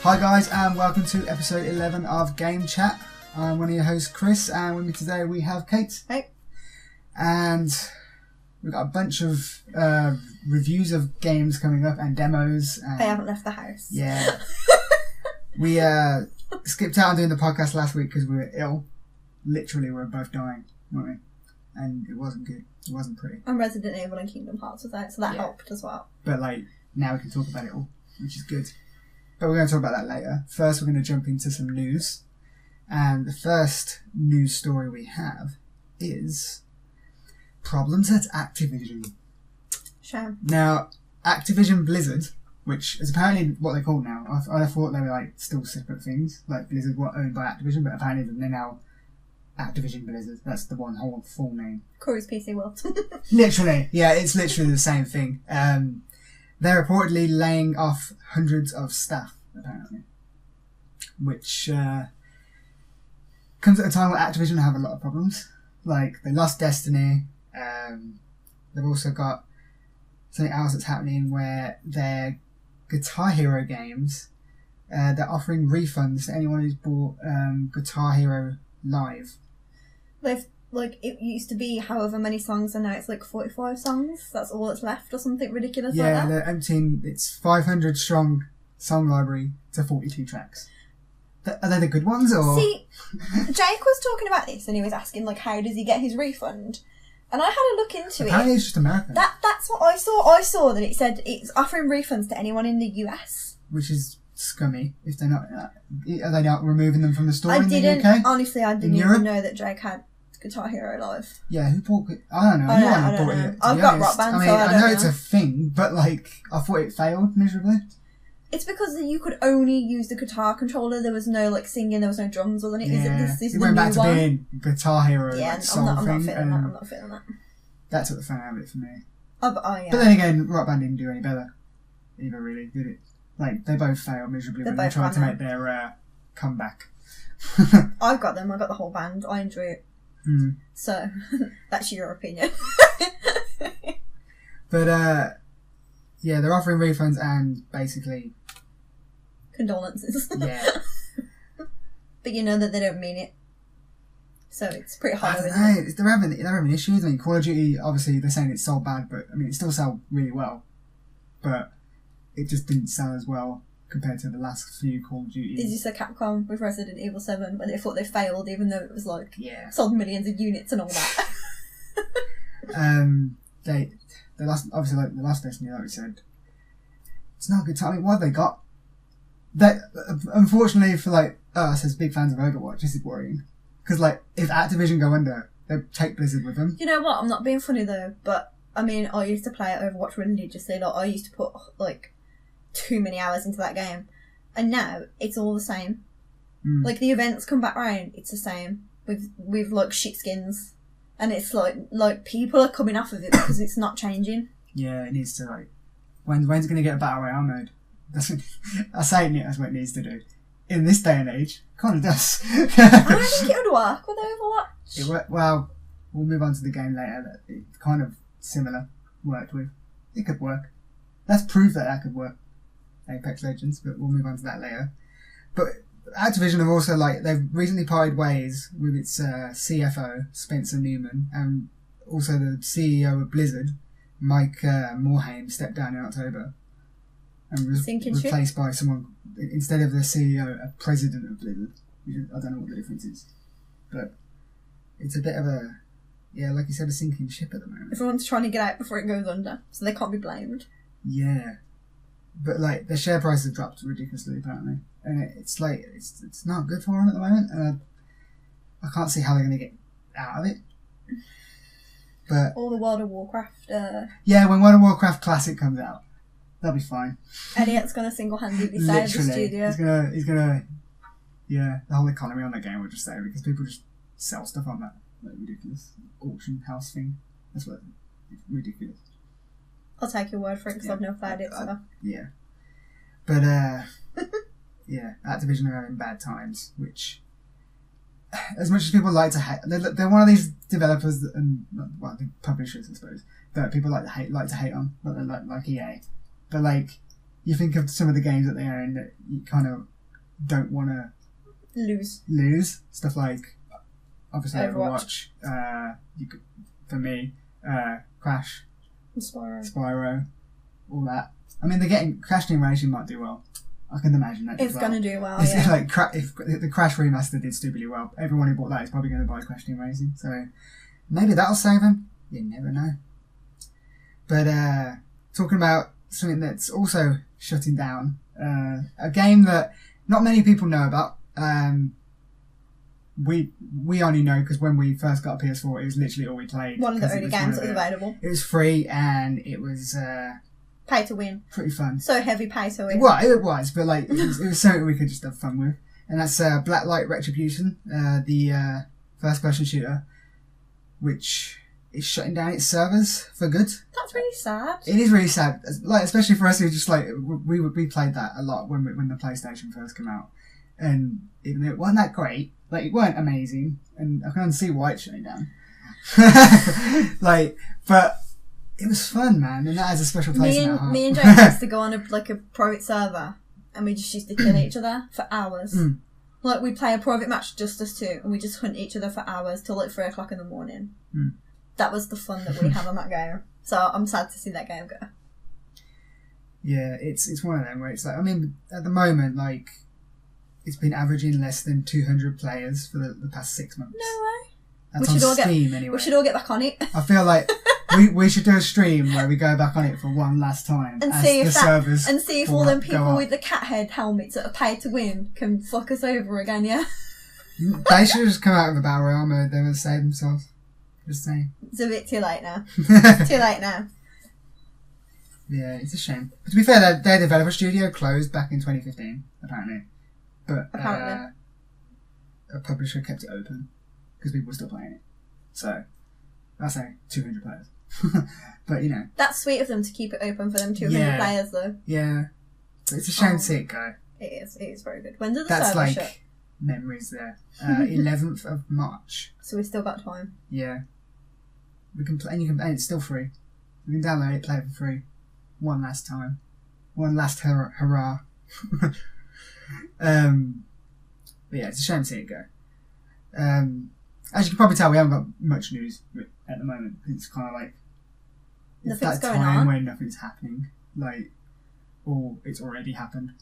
Hi guys, and welcome to episode 11 of Game Chat. I'm one of your hosts, Chris, and with me today we have Kate. Hey. And we've got a bunch of reviews of games coming up and demos. And I haven't left the house. Yeah. We skipped out on doing the podcast last week because we were ill. Literally, we were both dying, weren't we? And it wasn't good. It wasn't pretty. And Resident Evil and Kingdom Hearts was out, so that helped as well. But now we can talk about it all, which is good. But we're going to talk about that later. First, we're going to jump into some news. And the first news story we have is problems at Activision. Shame. Now, Activision Blizzard, which is apparently what they're called now. I thought they were still separate things. Like Blizzard were owned by Activision, but apparently they're now Activision Blizzard. That's the one whole full name. Corey's PC World. Literally. Yeah, it's literally the same thing. They're reportedly laying off hundreds of staff, apparently. Which comes at a time where Activision have a lot of problems. Like, they lost Destiny. They've also got something else that's happening where their Guitar Hero games, they're offering refunds to anyone who's bought Guitar Hero Live. They've, it used to be however many songs, and now it's 45 songs. That's all that's left, or something ridiculous like that. Yeah, they're emptying its 500 strong song library to 42 tracks. Are they the good ones, or...? See, Jake was talking about this, and he was asking, how does he get his refund? And I had a look into Apparently it. it's just American. That's what I saw. I saw that it said it's offering refunds to anyone in the US. Which is scummy, if they're not... are they not removing them from the store in the UK? Honestly, I didn't even know that Jake had Guitar Hero Live. Yeah, who bought it? I don't know. I Bought don't know. it. I've got Rock Band, I mean, so I don't know know. it's a thing, but I thought it failed miserably. It's because you could only use the guitar controller. There was no singing. There was no drums on it. Yeah. This is it the went new back to one. being Guitar Hero. Yeah, soul I'm not thing, feeling that. I'm not feeling that. That's what the fan of it for me. Yeah. But then again, Rock Band didn't do any better either, really, did it? They both failed miserably when they tried to make their comeback. I've got them. I got the whole band. I enjoy it. Mm. So that's your opinion. But yeah, they're offering refunds and basically condolences. Yeah. But you know that they don't mean it. So it's pretty hard. They're having issues. I mean, Call of Duty, obviously they're saying it's sold bad, but I mean it still sold really well. But it just didn't sell as well compared to the last few Call of Duty. Is this a Capcom with Resident Evil 7 when they thought they failed, even though it was sold millions of units and all that? They lost, obviously, the last Destiny, like we said, it's not a good time. I mean, what have they got? Unfortunately for us as big fans of Overwatch, this is worrying. Because if Activision go under, they take Blizzard with them. You know what? I'm not being funny though, but I mean, I used to play Overwatch religiously. I used to put too many hours into that game, and now it's all the same. Mm. The events come back round, it's the same with shit skins. And it's like people are coming off of it because it's not changing. Yeah, it needs to when's it going to get a battle royale mode? I say that's what it needs to do. In this day and age, kind of does. I don't think it would work with Overwatch. Well, we'll move on to the game later that it kind of similar worked with. It could work. Let's prove that could work. Apex Legends, but we'll move on to that later. But Activision have also they've recently parted ways with its CFO Spencer Newman, and also the CEO of Blizzard, Mike Morhaime, stepped down in October and was replaced by someone, instead of the CEO, a president of Blizzard. I don't know what the difference is, but it's a bit of a like you said, a sinking ship at the moment. Everyone's trying to get out before it goes under, so they can't be blamed. Yeah, but the share prices have dropped ridiculously apparently. And it's it's not good for them at the moment, and I can't see how they're going to get out of it. But all the World of Warcraft. Yeah, when World of Warcraft Classic comes out, they'll be fine. Elliot's going to single-handedly save the studio. He's gonna. Yeah, the whole economy on that game will just stay because people just sell stuff on that ridiculous auction house thing. That's what it's ridiculous. I'll take your word for it because I've never played it. So. Yeah, but yeah, Activision are having bad times, which, as much as people like to hate, they're one of these developers and the publishers, I suppose, that people like to hate on, like EA. But you think of some of the games that they own that you kind of don't want to lose. Stuff like obviously Overwatch. For me, Crash, Spyro, all that. I mean, they're getting Crash Team Racing might do well. I can imagine that. It's going to do well. It's like if the Crash remaster did stupidly well, everyone who bought that is probably going to buy Crash Team Racing. So maybe that'll save them. You never know. But talking about something that's also shutting down, a game that not many people know about. We only know because when we first got a PS4, it was literally all we played. One of the only games that was available. It was free and it was pay to win. Pretty fun. So heavy pay to win. Well, it was, but like it was something we could just have fun with. And that's Blacklight Retribution, the first-person shooter, which is shutting down its servers for good. That's really sad. It is really sad, like especially for us who just like we played that a lot when the PlayStation first came out, and even though it wasn't that great, like it weren't amazing, and I can see why it's shutting down. But it was fun, man, and that has a special place in our heart. Me and James used to go on a private server, and we just used to kill each other for hours. Like we'd play a private match just us two, and we just hunt each other for hours till like 3 o'clock in the morning. That was the fun that we had on that game. So I'm sad to see that game go. Yeah, it's one of them where it's like, I mean, at the moment, like, it's been averaging less than 200 players for the past 6 months. No way. That's on Steam, anyway. We should all get back on it. I feel like we should do a stream where we go back on it for one last time and see if all them people with the cat head helmets that are paid to win can fuck us over again, yeah? They should just come out of a battle royale mode. They would save themselves. Just saying. It's a bit too late now. It's too late now. Yeah, it's a shame. But to be fair, their developer studio closed back in 2015, apparently. But a publisher kept it open because people were still playing it. So, I'll say 200 players. But, you know. That's sweet of them to keep it open for them 200 players, though. Yeah. But it's a shame to see it go. It is very good. When did the server shut? That's like memories there. 11th of March. So we've still got time. Yeah. We can play, and it's still free. We can download it, play it for free. One last time. One last hurrah. But yeah, it's a shame to see it go. As you can probably tell, we haven't got much news at the moment. It's kind of like it's that time when nothing's happening, like, or it's already happened.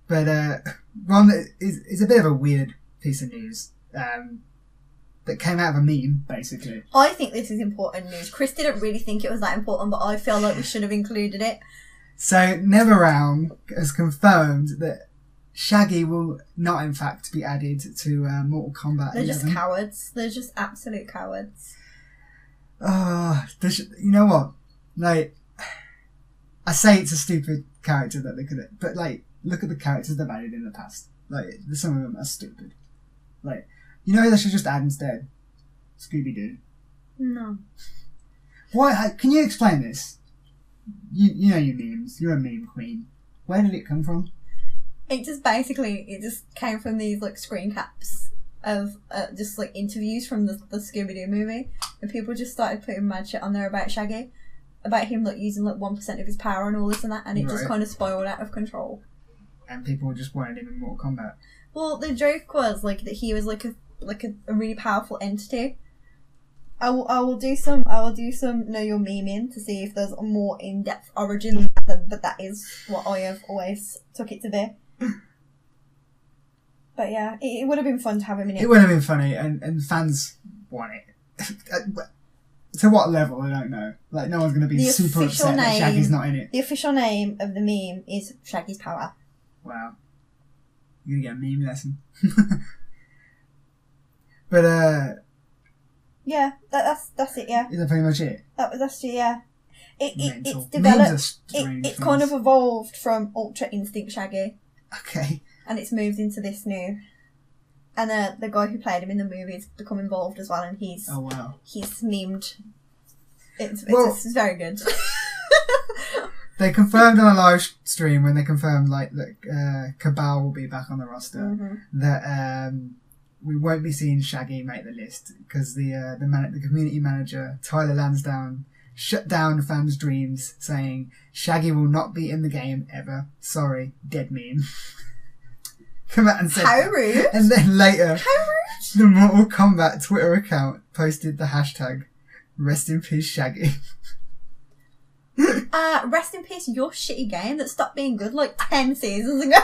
But one that is a bit of a weird piece of news. That came out of a meme, basically. I think this is important news. Chris didn't really think it was that important, but I feel like we should have included it. So, NetherRealm has confirmed that Shaggy will not, in fact, be added to Mortal Kombat 11. They're just cowards. They're just absolute cowards. You know what? Like, I say it's a stupid character that they could have, but, like, look at the characters they've added in the past. Like, some of them are stupid. Like, you know who they should just add instead? Scooby-Doo. No. Why? Can you explain this? You know your memes. You're a meme queen. Where did it come from? It just came from these like screen caps of just like interviews from the Scooby-Doo movie, and people just started putting mad shit on there about Shaggy, about him like using like 1% of his power and all this and that, and it just kind of spiraled out of control. And people just wanted him in Mortal Kombat. Well, the joke was like that he was like a really powerful entity. I will do some know your memeing to see if there's a more in-depth origin, but that is what I have always took it to be. But yeah, it would have been fun to have him in it. It would have been funny, and fans want it. To what level, I don't know. Like, no one's going to be super upset that Shaggy's not in it. The official name of the meme is Shaggy's Power. Wow. You're going to get a meme lesson. But, yeah, that's it, yeah. Is that pretty much it? That's it, yeah. It's developed, it's kind of evolved from Ultra Instinct Shaggy. Okay. And it's moved into this new. And the guy who played him in the movie has become involved as well, and he's... Oh, wow. He's memed. It's very good. They confirmed on a live stream when they confirmed like that Cabal will be back on the roster, that we won't be seeing Shaggy make the list because the community manager Tyler Lansdowne shut down fans' dreams, saying, Shaggy will not be in the game ever. Sorry, dead meme. Come out and said How that. rude. And then later, How rude. the Mortal Kombat Twitter account posted the hashtag, Rest in Peace Shaggy. Rest in peace, your shitty game that stopped being good like 10 seasons ago.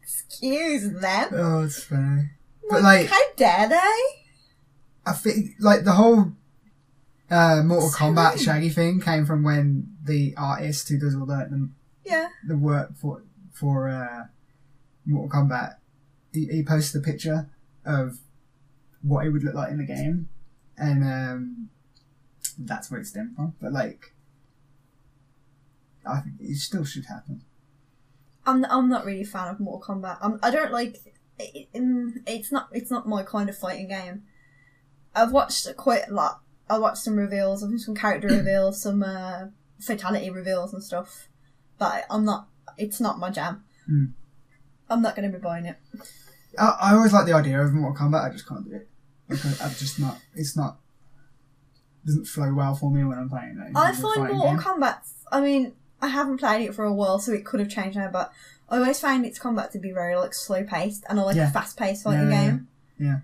Excuse them. Oh, it's funny. But like, how dare they? I think like the whole Mortal So Kombat rude. Shaggy thing came from when the artist who does all Yeah. the work for Mortal Kombat, he posted a picture of what it would look like in the game, and that's where it stemmed from. But like, I think it still should happen. I'm not really a fan of Mortal Kombat. I don't like it, it's not my kind of fighting game. I've watched quite a lot. I watched some reveals, some character reveals, some fatality reveals and stuff. But it's not my jam. Mm. I'm not going to be buying it. I always like the idea of Mortal Kombat. I just can't do it. Because I'm just not. It's not. Doesn't flow well for me when I'm playing it. I find Mortal Kombat. I mean, I haven't played it for a while, so it could have changed now. But I always find its combat to be very like slow paced, and I like a fast paced fighting game. Yeah.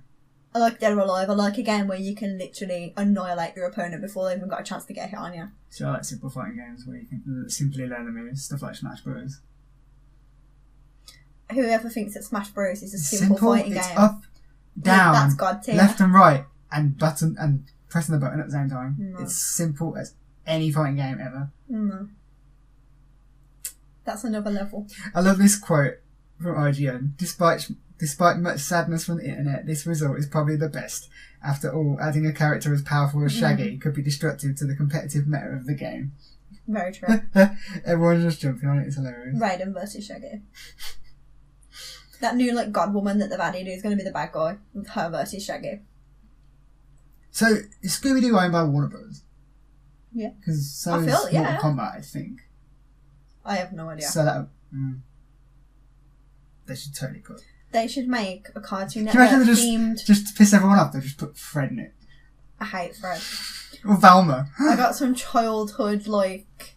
I like Dead or Alive. I like a game where you can literally annihilate your opponent before they even got a chance to get a hit on you. So I like simple fighting games where you can simply learn the moves, stuff like Smash Bros. Whoever thinks that Smash Bros is a simple fighting it's game, up, down, that's God tier. left and right, and button and pressing the button at the same time. No. It's simple as any fighting game ever. No. That's another level. I love this quote from IGN. Despite much sadness from the internet, this result is probably the best. After all, adding a character as powerful as Shaggy could be destructive to the competitive meta of the game. Very true. Everyone's just jumping on it, it's hilarious. Raiden versus Shaggy. That new like god woman that they've added is going to be the bad guy with her versus Shaggy. So, is Scooby-Doo owned by Warner Bros? Yeah. Because so I is feel, Mortal yeah. Kombat, I think. I have no idea. So that... they should totally put... They should make a Cartoon Can you imagine Network they themed... just to piss everyone off, they just put Fred in it. I hate Fred. Or Velma. I got some childhood like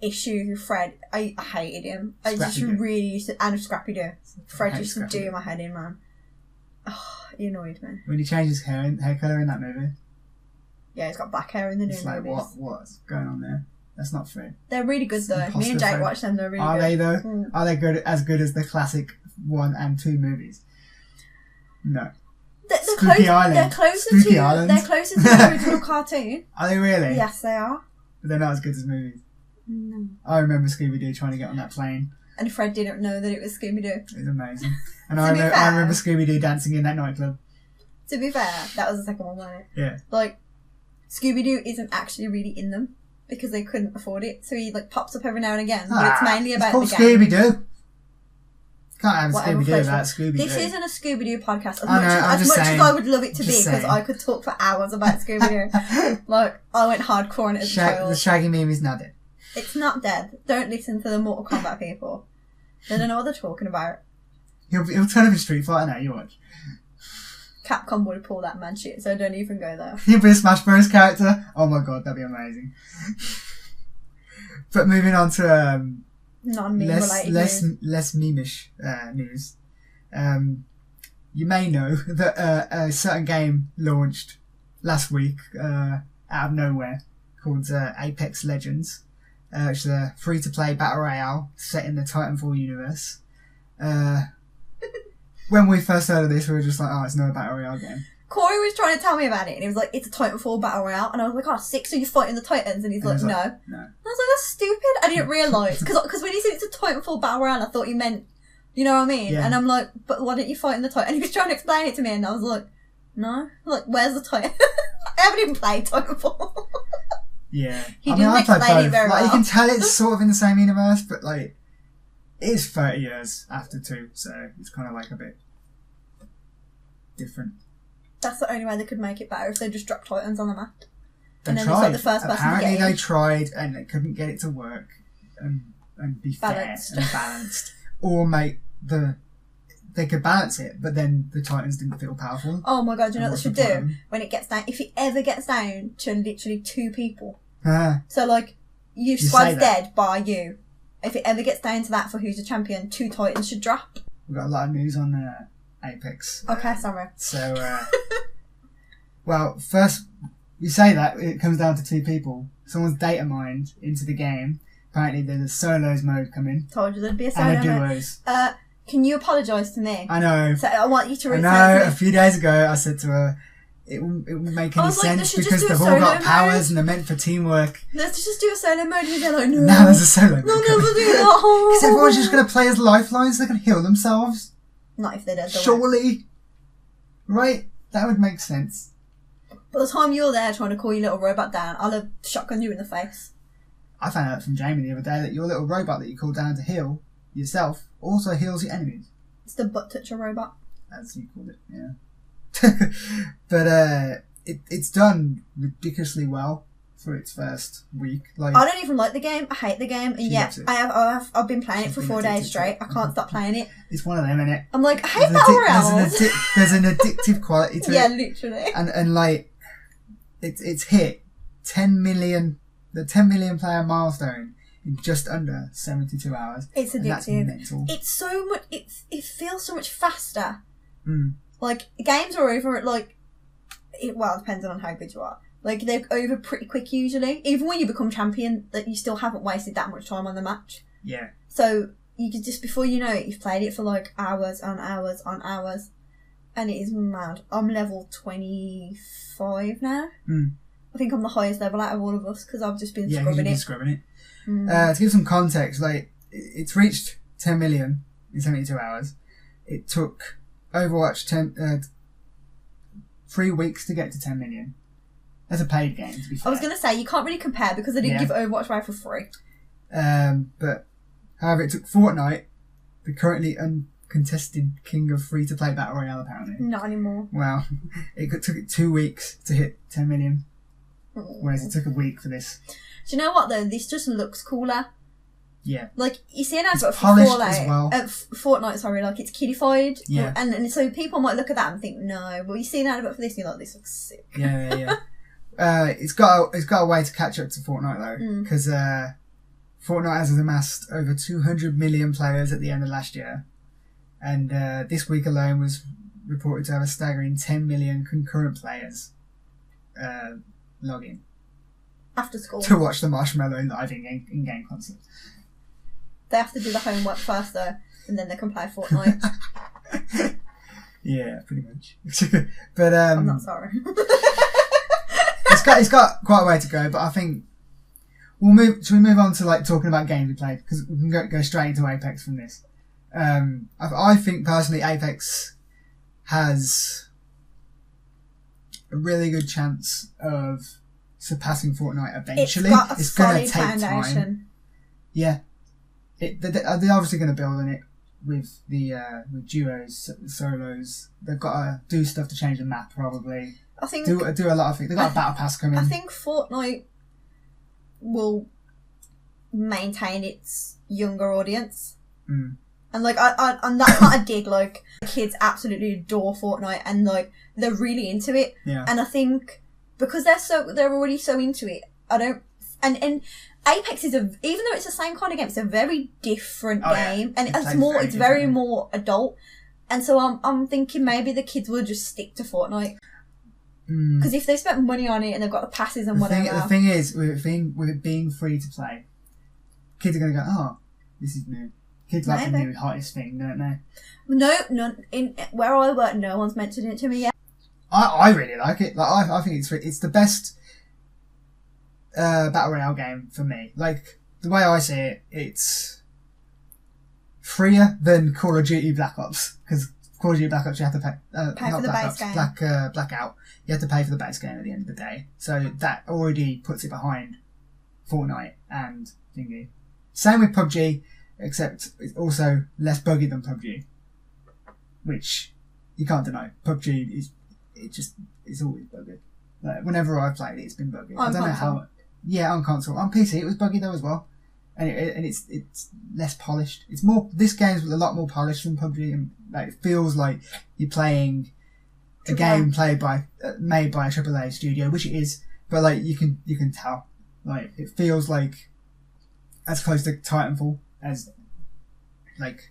issues with Fred. I hated him. I just Scrappy-Doo. really used to... And Scrappy Doo. Fred hate used to Scrappy-Doo. do my head in, man. Oh, he annoyed me. When he changed his hair colour in that movie. Yeah, he's got black hair in the new It's like, movies. what's going on there? That's not Fred. They're really good It's though. Me imposter and Jake Fred. watched them. They're really Are good. they though? Mm. Are they as good as the classic 1 and 2 movies? No. They're Spooky Island. They're closer Spooky to. Island. They're closer to the original cartoon. Are they really? Yes, they are. But they're not as good as movies. No. I remember Scooby-Doo trying to get on that plane. And Fred didn't know that it was Scooby Doo. It was amazing. And To I be fair- remember Scooby-Doo dancing in that nightclub. To be fair, that was the second one, wasn't it? Yeah. Like, Scooby Doo isn't actually really in them because they couldn't afford it, so he like pops up every now and again. But it's mainly about it's the called game. Scooby-Doo. Can't have a Whatever Scooby-Doo floats without your- Scooby-Doo. This isn't a Scooby Doo podcast. I know, I'm As just much as saying. I would love it to be, Just because saying. I could talk for hours about Scooby Doo. Like, I went hardcore on it as a The child. Shaggy meme is not dead. It's not dead. Don't listen to the Mortal Kombat people. They don't know what they're talking about. He'll turn up in Street Fighter now, you watch. Capcom would pull that mad shit, so don't even go there. He'll be a Smash Bros character. Oh my god, that'd be amazing. But moving on to Non-meme related less news. meme-ish news. You may know that a certain game launched last week out of nowhere called Apex Legends, which is a free-to-play battle royale set in the Titanfall universe. When we first heard of this, we were just like, oh, it's not a battle royale game. Corey was trying to tell me about it, and he was like, it's a Titanfall battle royale, and I was like, oh, sick, so you're fighting the Titans, and he's like, And no. I And was no. I was like, that's stupid. I didn't realise, because when he said it's a Titanfall battle royale, I thought he meant, you know what I mean? Yeah. And I'm like, but why didn't you fight in the Titan? And he was trying to explain it to me, and I was like, no. Like, where's the Titan? I haven't even played Titanfall. Yeah. He didn't explain it very Like, you well. can tell it's sort of in the same universe, but like, it is 30 years after 2, so it's kind of like a bit different. That's the only way they could make it better, if they just dropped Titans on the map. They And then tried. it's like the first person to Apparently get they in. tried and they couldn't get it to work and be Balanced. fair and balanced, or make the they could balance it, but then the Titans didn't feel powerful. Oh my god, you know what what's they should the do? problem? When it gets down, if it ever gets down to literally 2 people. Ah, So, like, your say squad's that. dead by you. If it ever gets down to that for who's the champion, 2 Titans should drop. we've got a lot of news on Apex. Okay, sorry. So, well, first, you say that, it comes down to 2 people. Someone's data mined into the game. Apparently there's a solos mode coming. Told you there'd be a And a solo mode. duos. Can you apologise to me? I know. So I want you to I return know, to a me. few days ago I said to her, it won't make I any was like, they sense should just because do a they've all solo got mode. powers and they're meant for teamwork. Let's just do a solo mode and they're like, no. Now there's a solo mode. No, coming. never do that. Because everyone's just going to play as lifelines, they're going to heal themselves. Not if they're dead. Surely. Surely. Right? That would make sense. By the time you're there trying to call your little robot down, I'll have shotgun you in the face. I found out from Jamie the other day that your little robot that you called down to heal yourself also heals your enemies. It's the butt toucher robot. As you called it, yeah. But it's done ridiculously well for its first week. Like, I don't even like the game. I hate the game, and She yet loves it. I've been playing it She's for been 4 days addicted to straight. it. I can't stop playing it. it's one of them, innit? I'm like, I hate battle royales. There's an addictive quality to Yeah, it. literally. And like, it's hit 10 million, the 10 million player milestone in just under 72 hours. It's And that's addictive. mental. It's so much. It feels so much faster. Mm. Like games are over at like, well, depending on how good you are. Like they're over pretty quick usually. Even when you become champion, that you still haven't wasted that much time on the match. Yeah. So you could just before you know it, you've played it for like hours on hours on hours, and it is mad. I'm level 25 now. Mm. I think I'm the highest level out of all of us because I've just been Yeah, scrubbing you've been it. scrubbing it. Mm. To give some context, like, it's reached 10 million in 72 hours. It took Overwatch 3 weeks to get to 10 million. That's a paid game, to be fair. I was going to say, you can't really compare because they didn't Yeah. give Overwatch away for free. But, however, it took Fortnite, the currently uncontested king of free-to-play Battle Royale, apparently. Not anymore. Well, took it 2 weeks to hit 10 million, Mm. whereas it took a week for this. Do you know what though? This just looks cooler. Yeah. Like, you see an advert for polished Fallout, as well. Fortnite, sorry, like it's kiddified. Yeah. And so people might look at that and think, no, but you see an advert for this and you're like, this looks sick. Yeah. It's got a way to catch up to Fortnite though, Mm. because Fortnite has amassed over 200 million players at the end of last year, and this week alone was reported to have a staggering 10 million concurrent players log in After school. to watch the Marshmallow live in-game concert. They have to do the homework first though, and then they can play Fortnite. Yeah, pretty much. But I'm not sorry. it's got quite a way to go, but I think should we move on to like talking about games we played, because we can go straight into Apex from this. I think personally Apex has a really good chance of surpassing Fortnite eventually. It's got a It's going to solid take foundation. time. Yeah, they're obviously going to build on it with the with duos, solos. They've got to do stuff to change the map, probably. I think Do a lot of things. They've got a battle pass coming. I think Fortnite will maintain its younger audience. Mm. And like and that's not a dig, like kids absolutely adore Fortnite and like they're really into it. Yeah. And I think because they're already so into it, and Apex is even though it's the same kind of game, it's a very different game. And it's very more adult. And so I'm thinking maybe the kids will just stick to Fortnite. Because if they spent money on it and they've got the passes and whatever. The thing is, with it being free to play, kids are going to go, oh, this is new. Kids like the new hottest thing, don't they? No, in where I work, no one's mentioned it to me yet. I really like it. Like I think it's the best battle royale game for me. Like the way I see it, it's freer than Call of Duty Black Ops, because Call of Duty Black Ops you have to pay for the base game. Blackout. You have to pay for the base game at the end of the day. So that already puts it behind Fortnite and thingy. Same with PUBG, except it's also less buggy than PUBG, which you can't deny. PUBG it's always buggy. Like whenever I've played it, it's been buggy. I don't know how. Yeah, on console. On PC, it was buggy though as well. and it's less polished. It's more. This game's a lot more polished than PUBG, and like it feels like you're playing a game made by a AAA studio, which it is. But like you can tell, like it feels like as close to Titanfall as like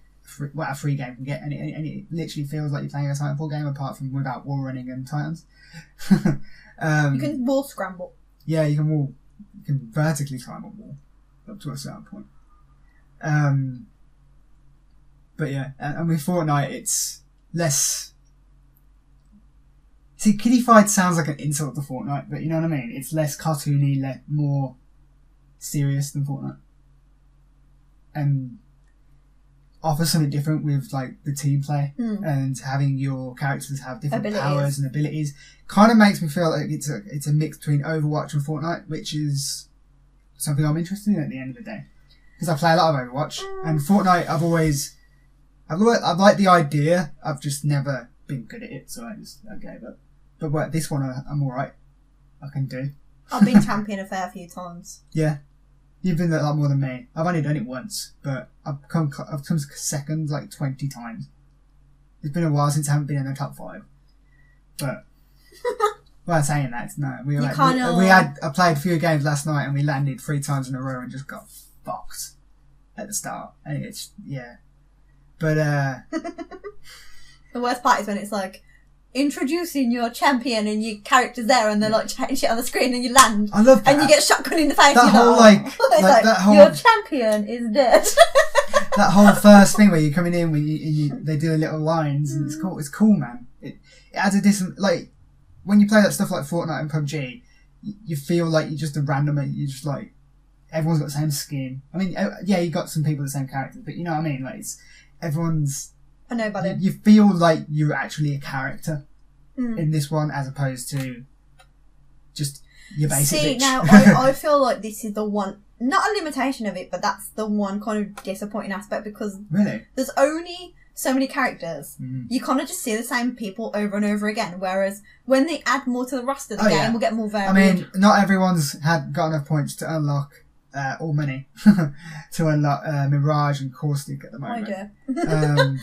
what a free game can get, and it literally feels like you're playing a Titanfall game, apart from without wall running and Titans. You can wall scramble. Yeah, you can vertically climb a wall up to a certain point. But yeah, and with Fortnite, it's less. See, kiddified sounds like an insult to Fortnite, but you know what I mean? It's less cartoony, more serious than Fortnite. And offers something different with like the team play and having your characters have different powers and abilities. Kind of makes me feel like it's a mix between Overwatch and Fortnite, which is something I'm interested in at the end of the day. Because I play a lot of Overwatch, and Fortnite I've liked the idea, I've just never been good at it, so I gave up. But this one I'm alright. I can do. I've been champion a fair few times. Yeah. You've been a lot more than me. I've only done it once, but I've come second like 20 times. It's been a while since I haven't been in the top 5. But well, saying that, no, I played a few games last night and we landed 3 times in a row and just got fucked at the start. And it's but the worst part is when it's like introducing your champion and your character's there and they're like chatting shit on the screen and you land. I love that. And you get shotgun in the face. That whole that whole your champion is dead. That whole first thing where you're coming in when they do little lines and it's cool. It's cool, man. It adds a different, like when you play that stuff like Fortnite and PUBG, you feel like you're just a random. You just like everyone's got the same skin. I mean, yeah, you got some people with the same characters, but you know what I mean. Like everyone's. I know, buddy. You feel like you're actually a character in this one, as opposed to just your basic. See, bitch. now I feel like this is the one, not a limitation of it, but that's the one kind of disappointing aspect because really there's only so many characters. You kind of just see the same people over and over again. Whereas when they add more to the roster, the game will get more varied. I mean, not everyone's got enough points to unlock. Or many to unlock Mirage and Caustic at the moment. I do.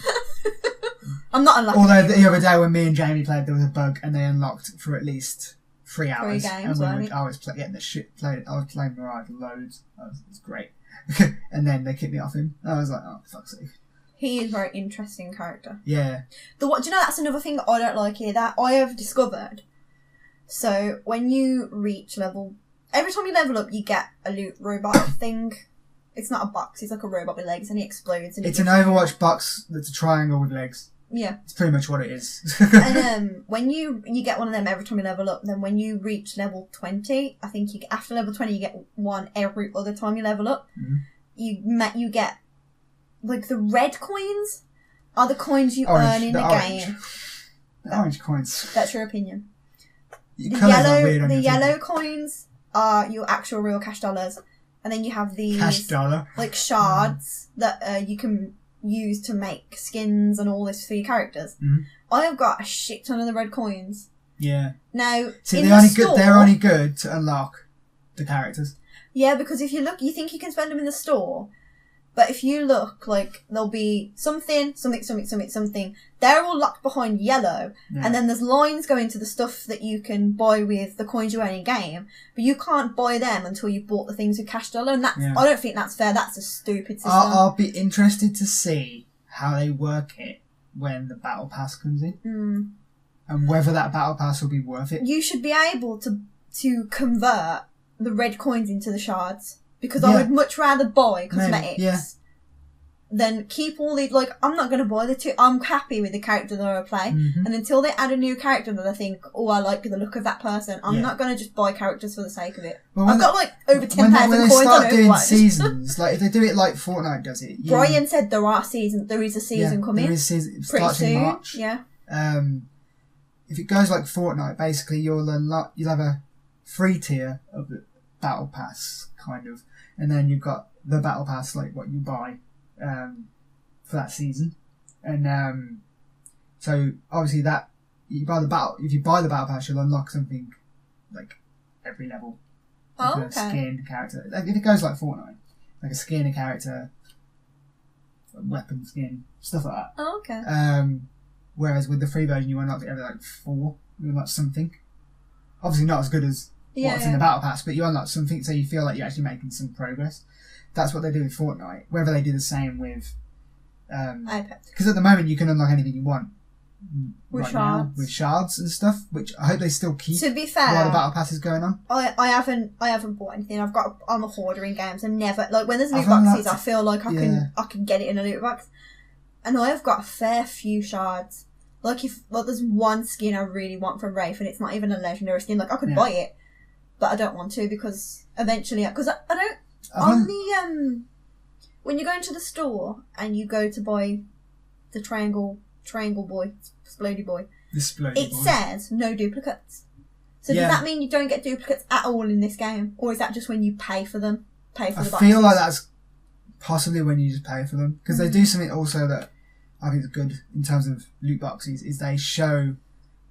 I'm not unlucky. Although the other day when me and Jamie played, there was a bug and they unlocked for at least 3 hours. 3 games, I was getting the shit played. I was playing Mirage loads. It was great. And then they kicked me off him. I was like, oh, fuck's sake. He is a very interesting character. Yeah. Do you know that's another thing that I don't like here that I have discovered. So when you reach level. Every time you level up, you get a loot robot thing. It's not a box, it's like a robot with legs and he explodes. And it's an Overwatch box that's a triangle with legs. Yeah. It's pretty much what it is. And when you get one of them every time you level up, then when you reach level 20, I think after level 20 you get one every other time you level up. You get, like, the red coins are the coins you earn in the game. The orange coins. That's your opinion. The yellow coins are your actual real cash dollars, and then you have these cash dollar like shards that you can use to make skins and all this for your characters. I have got a shit ton of the red coins. Yeah. Now, see, they're only good to unlock the characters. Yeah, because if you look, you think you can spend them in the store, but if you look, like there'll be something. They're all locked behind yellow, and then there's lines going to the stuff that you can buy with the coins you earn in game, but you can't buy them until you've bought the things with cash dollar, and I don't think that's fair. That's a stupid system. I'll be interested to see how they work it when the battle pass comes in, and whether that battle pass will be worth it. You should be able to convert the red coins into the shards. Because I would much rather buy cosmetics than keep all these. Like, I'm not going to buy the two. I'm happy with the character that I play. And until they add a new character that I think, oh, I like the look of that person, I'm not going to just buy characters for the sake of it. Well, I've got like over 10,000 coins on Overwatch. When they start doing seasons, like if they do it like Fortnite does it. Brian said there is a season coming. There is season. It pretty starts soon. in March. Yeah. If it goes like Fortnite, basically you'll have a free tier of the battle pass kind of, and then you've got the battle pass, like what you buy for that season, and so obviously that if you buy the battle pass, you'll unlock something like every level, okay. Skin, character. If it goes like Fortnite, like a skin, a character, a weapon skin, stuff like that. Oh, okay. Whereas with the free version, you unlock every like 4, you unlock something. Obviously not as good as what's in the battle pass, but you unlock something, so you feel like you're actually making some progress. That's what they do with Fortnite. Whether they do the same with Apex, because at the moment you can unlock anything you want with right shards. now with shards and stuff, which I hope they still keep. To be fair, while the battle pass is going on. I haven't bought anything. I'm a hoarder in games. I'm never like when there's loot I've boxes. unlocked- I feel like I can get it in a loot box, and I have got a fair few shards. Like if there's one skin I really want from Wraith, and it's not even a legendary skin. Like I could buy it, but I don't want to because eventually, because I don't. When you go into the store and you go to buy the triangle boy, explodey boy, it says no duplicates. So does that mean you don't get duplicates at all in this game, or is that just when you pay for them? The boxes? I feel like that's possibly when you just pay for them, because they do something also that I think is good in terms of loot boxes. Is they show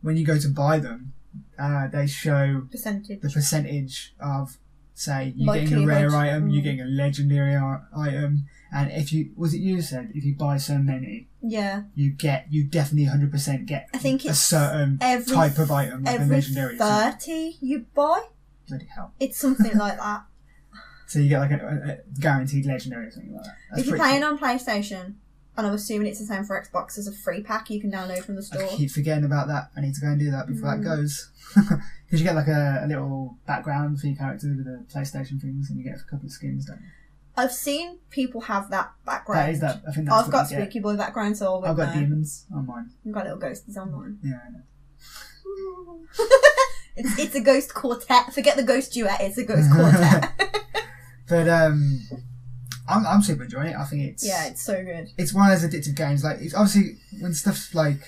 when you go to buy them, they show the percentage of, say, you getting a rare item, you getting a legendary item, and if you said if you buy so many, you definitely 100% get I think a it's certain type of item, like a legendary. 30 you buy. Bloody hell! It's something like that. So you get like a guaranteed legendary or something like that. That's if you're pretty playing on PlayStation, and I'm assuming it's the same for Xbox, as a free pack you can download from the store. I keep forgetting about that. I need to go and do that before that goes. Because you get like a little background for your character with the PlayStation things, and you get a couple of skins, don't you? I've seen people have that background. That is that. I think that's I've got Spooky Boy background, so I've got demons on mine. I've got little ghosties on mine. Yeah, I know. It's a ghost quartet. Forget the ghost duet. It's a ghost quartet. But I'm super enjoying it. I think it's so good. It's one of those addictive games. Like, it's obviously when stuff like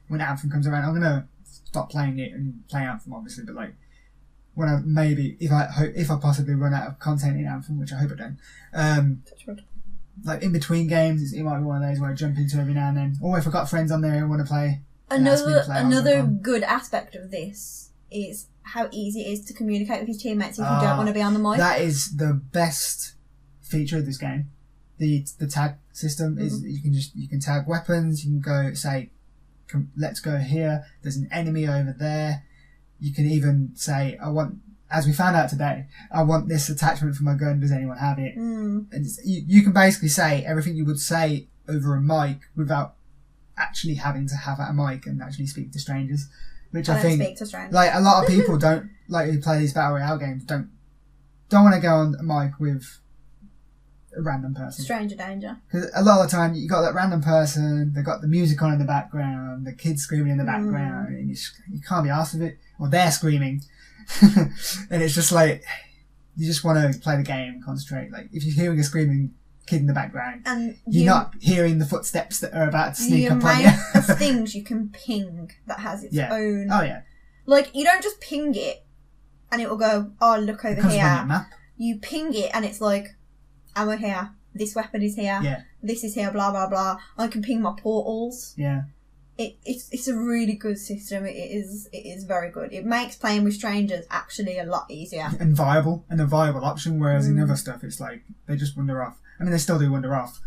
when Anthem comes around, I'm gonna stop playing it and play Anthem, obviously. But like when if I possibly run out of content in Anthem, which I hope I don't. Like in between games, it might be one of those where I jump into every now and then. Or if I've got friends on there who want to play. Another good aspect of this is how easy it is to communicate with your teammates if you don't want to be on the mic. That is the best feature of this game. The tag system is you can tag weapons. You can go say, let's go here. There's an enemy over there. You can even say, as we found out today, I want this attachment for my gun. Does anyone have it? And you can basically say everything you would say over a mic without actually having to have a mic and actually speak to strangers. Which I think, speak to strangers. Like a lot of people don't like who play these battle royale games don't want to go on a mic with a random person. Stranger danger. Because a lot of the time you got that random person, they got the music on in the background, the kids screaming in the background, and you can't be arsed with it, or they're screaming, and it's just like you just want to play the game and concentrate. Like if you're hearing a screaming kid in the background, and you're not hearing the footsteps that are about to sneak up on you. The amount of things you can ping that has its own. Oh yeah. Like you don't just ping it, and it will go, oh look over here. You ping it, and it's like, ammo here. This weapon is here. Yeah. This is here. Blah blah blah. I can ping my portals. Yeah. It's a really good system. It is very good. It makes playing with strangers actually a lot easier and a viable option. Whereas in other stuff, it's like they just wander off. I mean, they still do wander off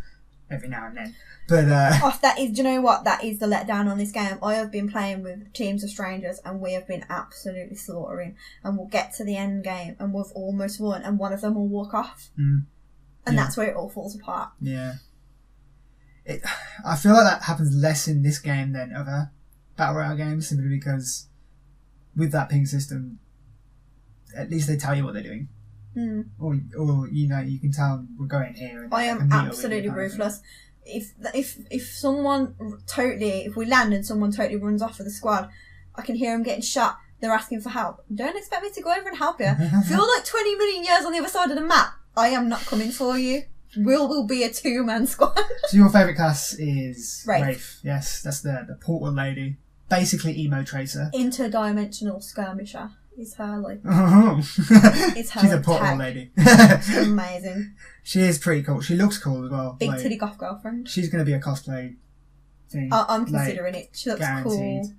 every now and then. But that is, do you know what? That is the letdown on this game. I have been playing with teams of strangers, and we have been absolutely slaughtering. And we'll get to the end game, and we've almost won, and one of them will walk off, and that's where it all falls apart. Yeah. I feel like that happens less in this game than other battle royale games, simply because with that ping system, at least they tell you what they're doing. Or you can tell we're going here. And I am absolutely ruthless. If we land and someone totally runs off with the squad, I can hear them getting shot. They're asking for help. Don't expect me to go over and help you. If you're like 20 million years on the other side of the map, I am not coming for you. We'll be a 2-man squad. So your favourite class is Wraith. Yes, that's the portal lady. Basically emo tracer. Interdimensional skirmisher is her like. It's her. She's a portal lady. She's amazing. She is pretty cool. She looks cool as well. Big titty goth girlfriend. She's going to be a cosplay thing. I'm considering it. She looks guaranteed. cool.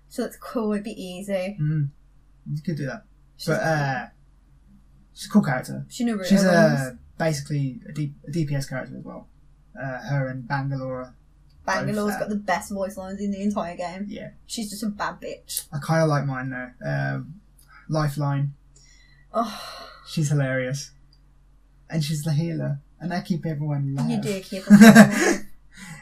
She looks cool. It'd be easy. You could do that. She's a cool character. She knew She's basically a DPS character as well. Her and Bangalore. Bangalore's got the best voice lines in the entire game. Yeah. She's just a bad bitch. I kind of like mine though. Lifeline. Oh. She's hilarious. And she's the healer. And I keep everyone alive. You do keep everyone alive.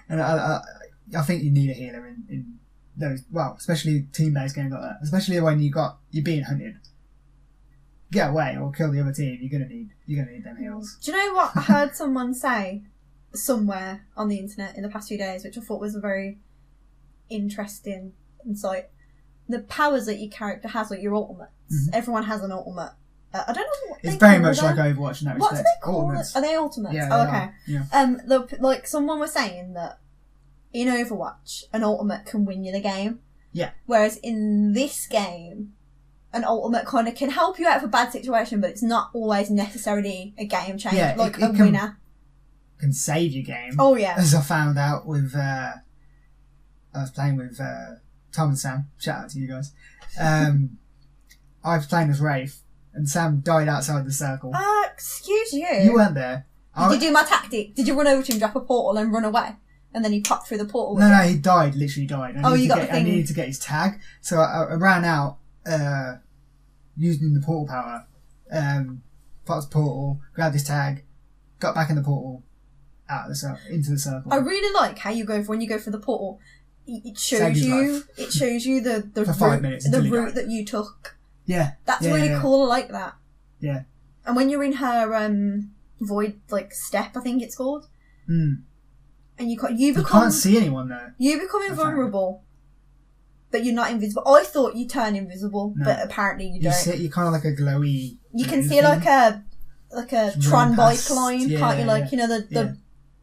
And I think you need a healer in those, well, especially team-based games like that. Especially when you're being hunted. Get away or kill the other team. You're gonna need them heals. Do you know what I heard someone say somewhere on the internet in the past few days, which I thought was a very interesting insight? The powers that your character has, like your ultimates. Mm-hmm. Everyone has an ultimate. I don't know what it's very much like Overwatch in that respect. What do they call it? Are they ultimates? Yeah, oh, okay. Yeah. Like someone was saying that in Overwatch, an ultimate can win you the game. Yeah. Whereas in this game, an ultimate kind of can help you out of a bad situation, but it's not always necessarily a game changer, yeah, like it a winner. Can save your game. Oh yeah. As I found out with, I was playing with Tom and Sam. Shout out to you guys. I was playing as Wraith, and Sam died outside the circle. Excuse you. You weren't there. Did you do my tactic? Did you run over to him, drop a portal, and run away? And then he popped through the portal? No, he died. Literally died. You got the thing. I needed to get his tag, so I ran out using the portal power. Popped the portal, grabbed his tag, got back in the portal, out of the into the circle. I really like how you go when you go for the portal. It shows you. It shows you the for 5 minutes the route that you took. Yeah, that's really cool. I like that. Yeah. And when you're in her void step, I think it's called. Mm. And you become. Can't see anyone there. You become invulnerable, but you're not invisible. I thought you turn invisible, but apparently you don't. You're kind of like a glowy. You can see like a Tron bike line, can't you? Like you know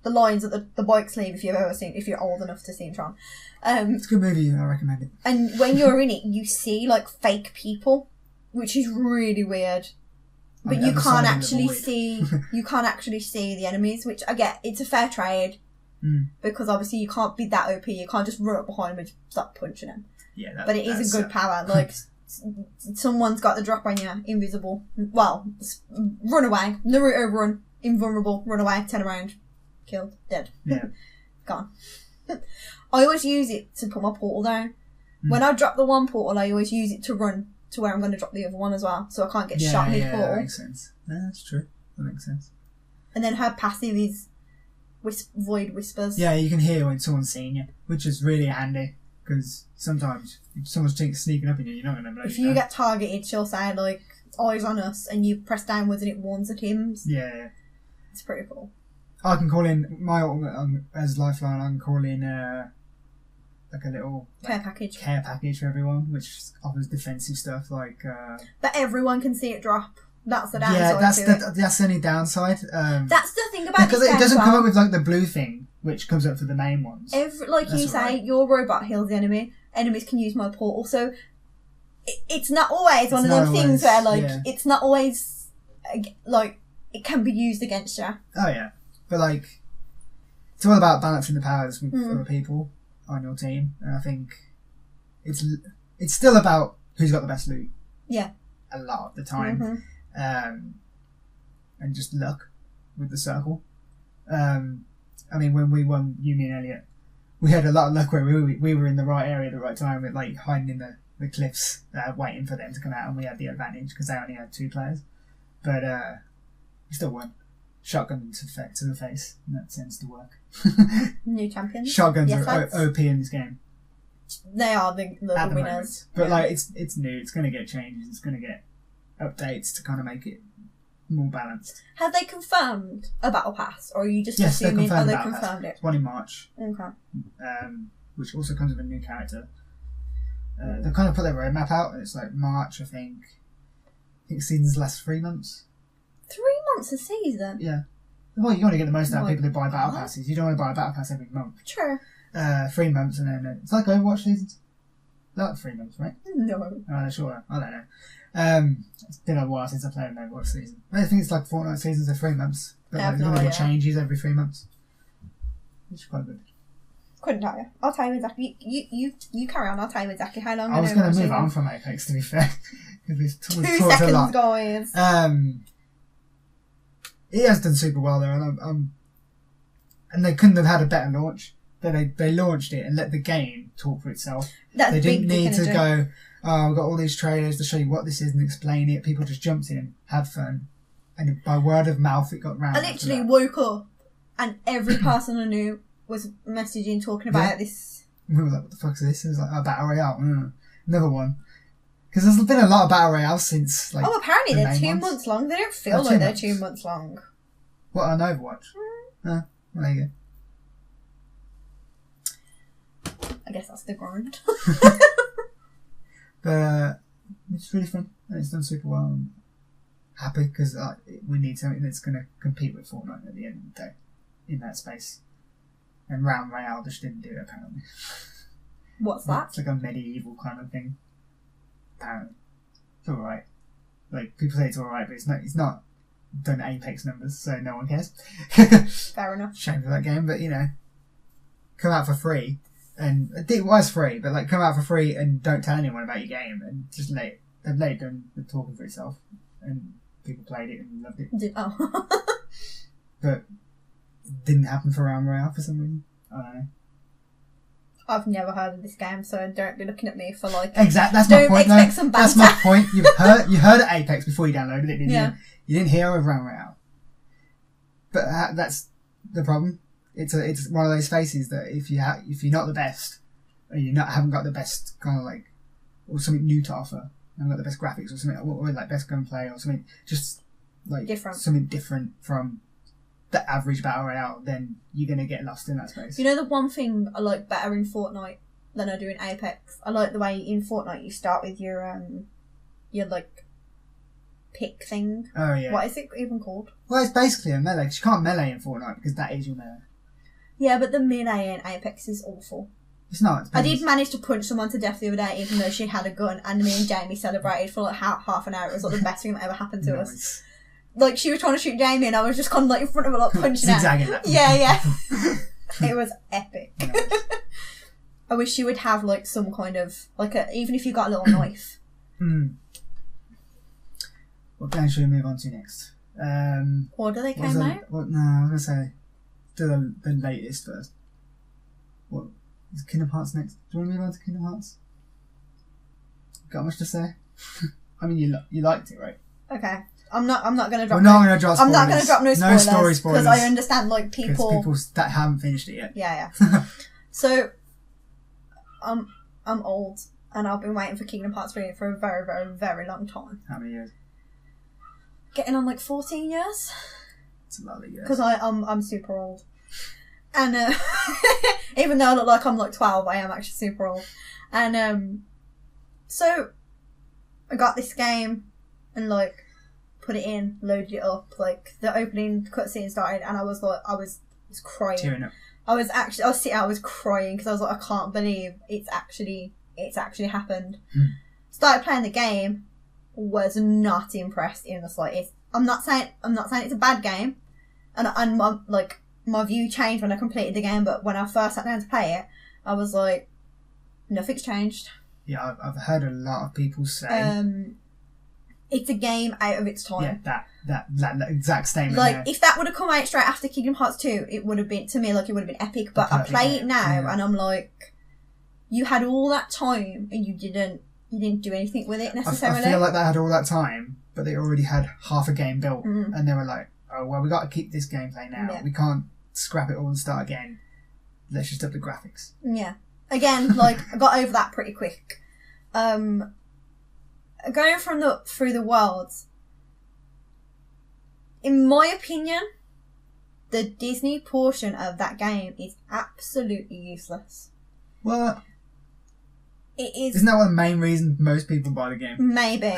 the lines that the bikes leave. If you're old enough to see Tron. It's a good movie. I recommend it. And when you're in it, you see like fake people, which is really weird. But you can't actually see. You can't actually see the enemies, which I get. It's a fair trade. Because obviously you can't be that OP. You can't just run up behind them and start punching them. Yeah, but it is a good power. Like someone's got the drop on you, invisible. Well, run away. Naruto run, invulnerable. Run away. Turn around, killed, dead. Yeah, gone. I always use it to put my portal down. When I drop the one portal, I always use it to run to where I'm going to drop the other one as well, so I can't get shot mid-portal. Yeah, that makes sense. Yeah, that's true. That makes sense. And then her passive is void whispers. Yeah, you can hear when someone's seeing you, which is really handy, because sometimes if someone's sneaking up on you, you're not going to know. If you get targeted, she'll say, like, eyes on us, and you press downwards and it warns the teams. Yeah. It's pretty cool. I can call in my ultimate as Lifeline. I can call in like a little care package for everyone, which offers defensive stuff like. But everyone can see it drop. That's the downside. Yeah, that's the only downside. That's the thing about because this it doesn't come up with like the blue thing, which comes up for the main ones. Your robot heals the enemy. Enemies can use my portal, so it's not always one of them things where it's not always like it can be used against you. Oh yeah, but like it's all about balancing the powers with other people on your team, and I think it's still about who's got the best loot. Yeah, a lot of the time, and just luck with the circle. I mean, when we won Union Elliot, we had a lot of luck where we were in the right area at the right time, with like hiding in the cliffs, waiting for them to come out, and we had the advantage because they only had 2 players. But we still won. Shotgun to the face, and that tends to work. New champions. Shotguns are OP in this game. They are the winners. But like it's new. It's going to get changes. It's going to get updates to kind of make it more balanced. Have they confirmed a battle pass, or are you just assuming? They confirmed it. It's one in March. Okay. Which also comes with a new character. They kind of put their roadmap out, and it's like March. I think seasons last 3 months. 3 months a season? Yeah. Well, you want to get the most out of people who buy battle passes. You don't want to buy a battle pass every month. True. 3 months, and then it's like Overwatch seasons. Like 3 months, right? No. Sure. I don't know. It's been a while since I played an Overwatch season. I think it's like Fortnite seasons are 3 months. But there's going to be changes every 3 months. Which is quite good. Couldn't tell you. I'll tell you exactly. You carry on. I'll tell you exactly how long. I was going to move on from Apex, to be fair. 2 seconds, guys. It has done super well though, and they couldn't have had a better launch. They launched it and let the game talk for itself. They didn't need to go, oh, we've got all these trailers to show you what this is and explain it. People just jumped in, had fun, and by word of mouth it got round. I literally woke up and every person I knew was messaging, talking about this. We were like, what the fuck is this? It was like, oh, Battle Royale. Another one. Because there's been a lot of Battle Royale since, like... Oh, apparently they're 2 months long. They don't feel like they're 2 months long. What, on Overwatch? Well, there you go. I guess that's the grind. But it's really fun. And it's done super well. I'm happy because we need something that's going to compete with Fortnite at the end of the day in that space. And Round Royale just didn't do it, apparently. What's that? It's like a medieval kind of thing. Apparently. It's alright. Like, people say it's alright, but it's not done Apex numbers, so no one cares. Fair enough. Shame for that game, but come out for free. And it was free, but like come out for free and don't tell anyone about your game and just they've done the talking for itself and people played it and loved it. But it didn't happen for Round Royale for some reason. I don't know. I've never heard of this game, so don't be looking at me for like. Exactly, that's my point. Expect some banter. That's my point. You heard of Apex before you downloaded it, didn't you? You didn't hear of Round Royale. But that's the problem. It's one of those spaces that if you're not the best, or haven't got the best kind of like, or something new to offer, haven't got the best graphics or something, or like best gunplay or something, just like something different from the average Battle Royale, then you're gonna get lost in that space. You know the one thing I like better in Fortnite than I do in Apex? I like the way in Fortnite you start with your like pick thing. Oh yeah. What is it even called? Well, it's basically a melee. 'Cause you can't melee in Fortnite because that is your melee. Yeah, but the melee in Apex is awful. It's not. I did manage to punch someone to death the other day, even though she had a gun, and me and Jamie celebrated for like half an hour. It was like the best thing that ever happened to us. Like, she was trying to shoot Jamie, and I was just kind of like in front of her, like punching her. Yeah. It was epic. I wish you would have like some kind of even if you got a little knife. What game should we move on to next? Order they came out? No, I was gonna say do the latest first. What is Kingdom Hearts next? Do you want to move on to Kingdom Hearts? Got much to say? I mean, you liked it, right? Okay. I'm not going to drop. We're not going to drop spoilers. I'm not going to drop no spoilers. No story spoilers. Because I understand people that haven't finished it yet. Yeah. So, I'm old, and I've been waiting for Kingdom Hearts 3 for a very, very, very long time. How many years? Getting on 14 years. It's a lot of years. Because I'm super old, and even though I look like I'm 12, I am actually super old. And so I got this game and put it in, loaded it up. The opening cutscene started, and I was crying. Tearing up. I was crying because I was like, I can't believe it's actually happened. Started playing the game, was not impressed in the slightest. I'm not saying it's a bad game, and my view changed when I completed the game. But when I first sat down to play it, I was like, nothing's changed. Yeah, I've heard a lot of people say it's a game out of its time. Yeah, that exact statement. If that would have come out straight after Kingdom Hearts 2, it would have been, to me, it would have been epic. But I play it now, and I'm like, you had all that time, and you didn't do anything with it necessarily. I feel like they had all that time, but they already had half a game built, and they were like, oh, well, we got to keep this gameplay now. Yeah. We can't scrap it all and start again. Let's just up the graphics. Yeah. Again, I got over that pretty quick. Going through the worlds, in my opinion, the Disney portion of that game is absolutely useless. Well, it is. Isn't that one of the main reasons most people buy the game? Maybe.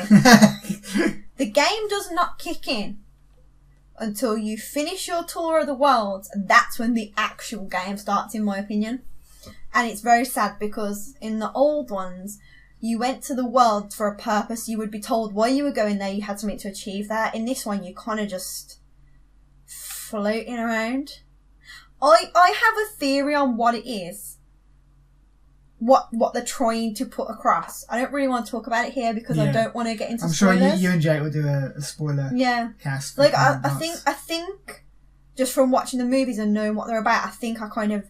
The game does not kick in until you finish your tour of the world, and that's when the actual game starts, in my opinion. And it's very sad because in the old ones, you went to the world for a purpose. You would be told why you were going there. You had something to achieve there. In this one, you kind of just floating around. I have a theory on what it is, what they're trying to put across. I don't really want to talk about it here because I don't want to get into I'm spoilers. sure you and Jake will do a spoiler cast. Like, I think just from watching the movies and knowing what they're about, I think I kind of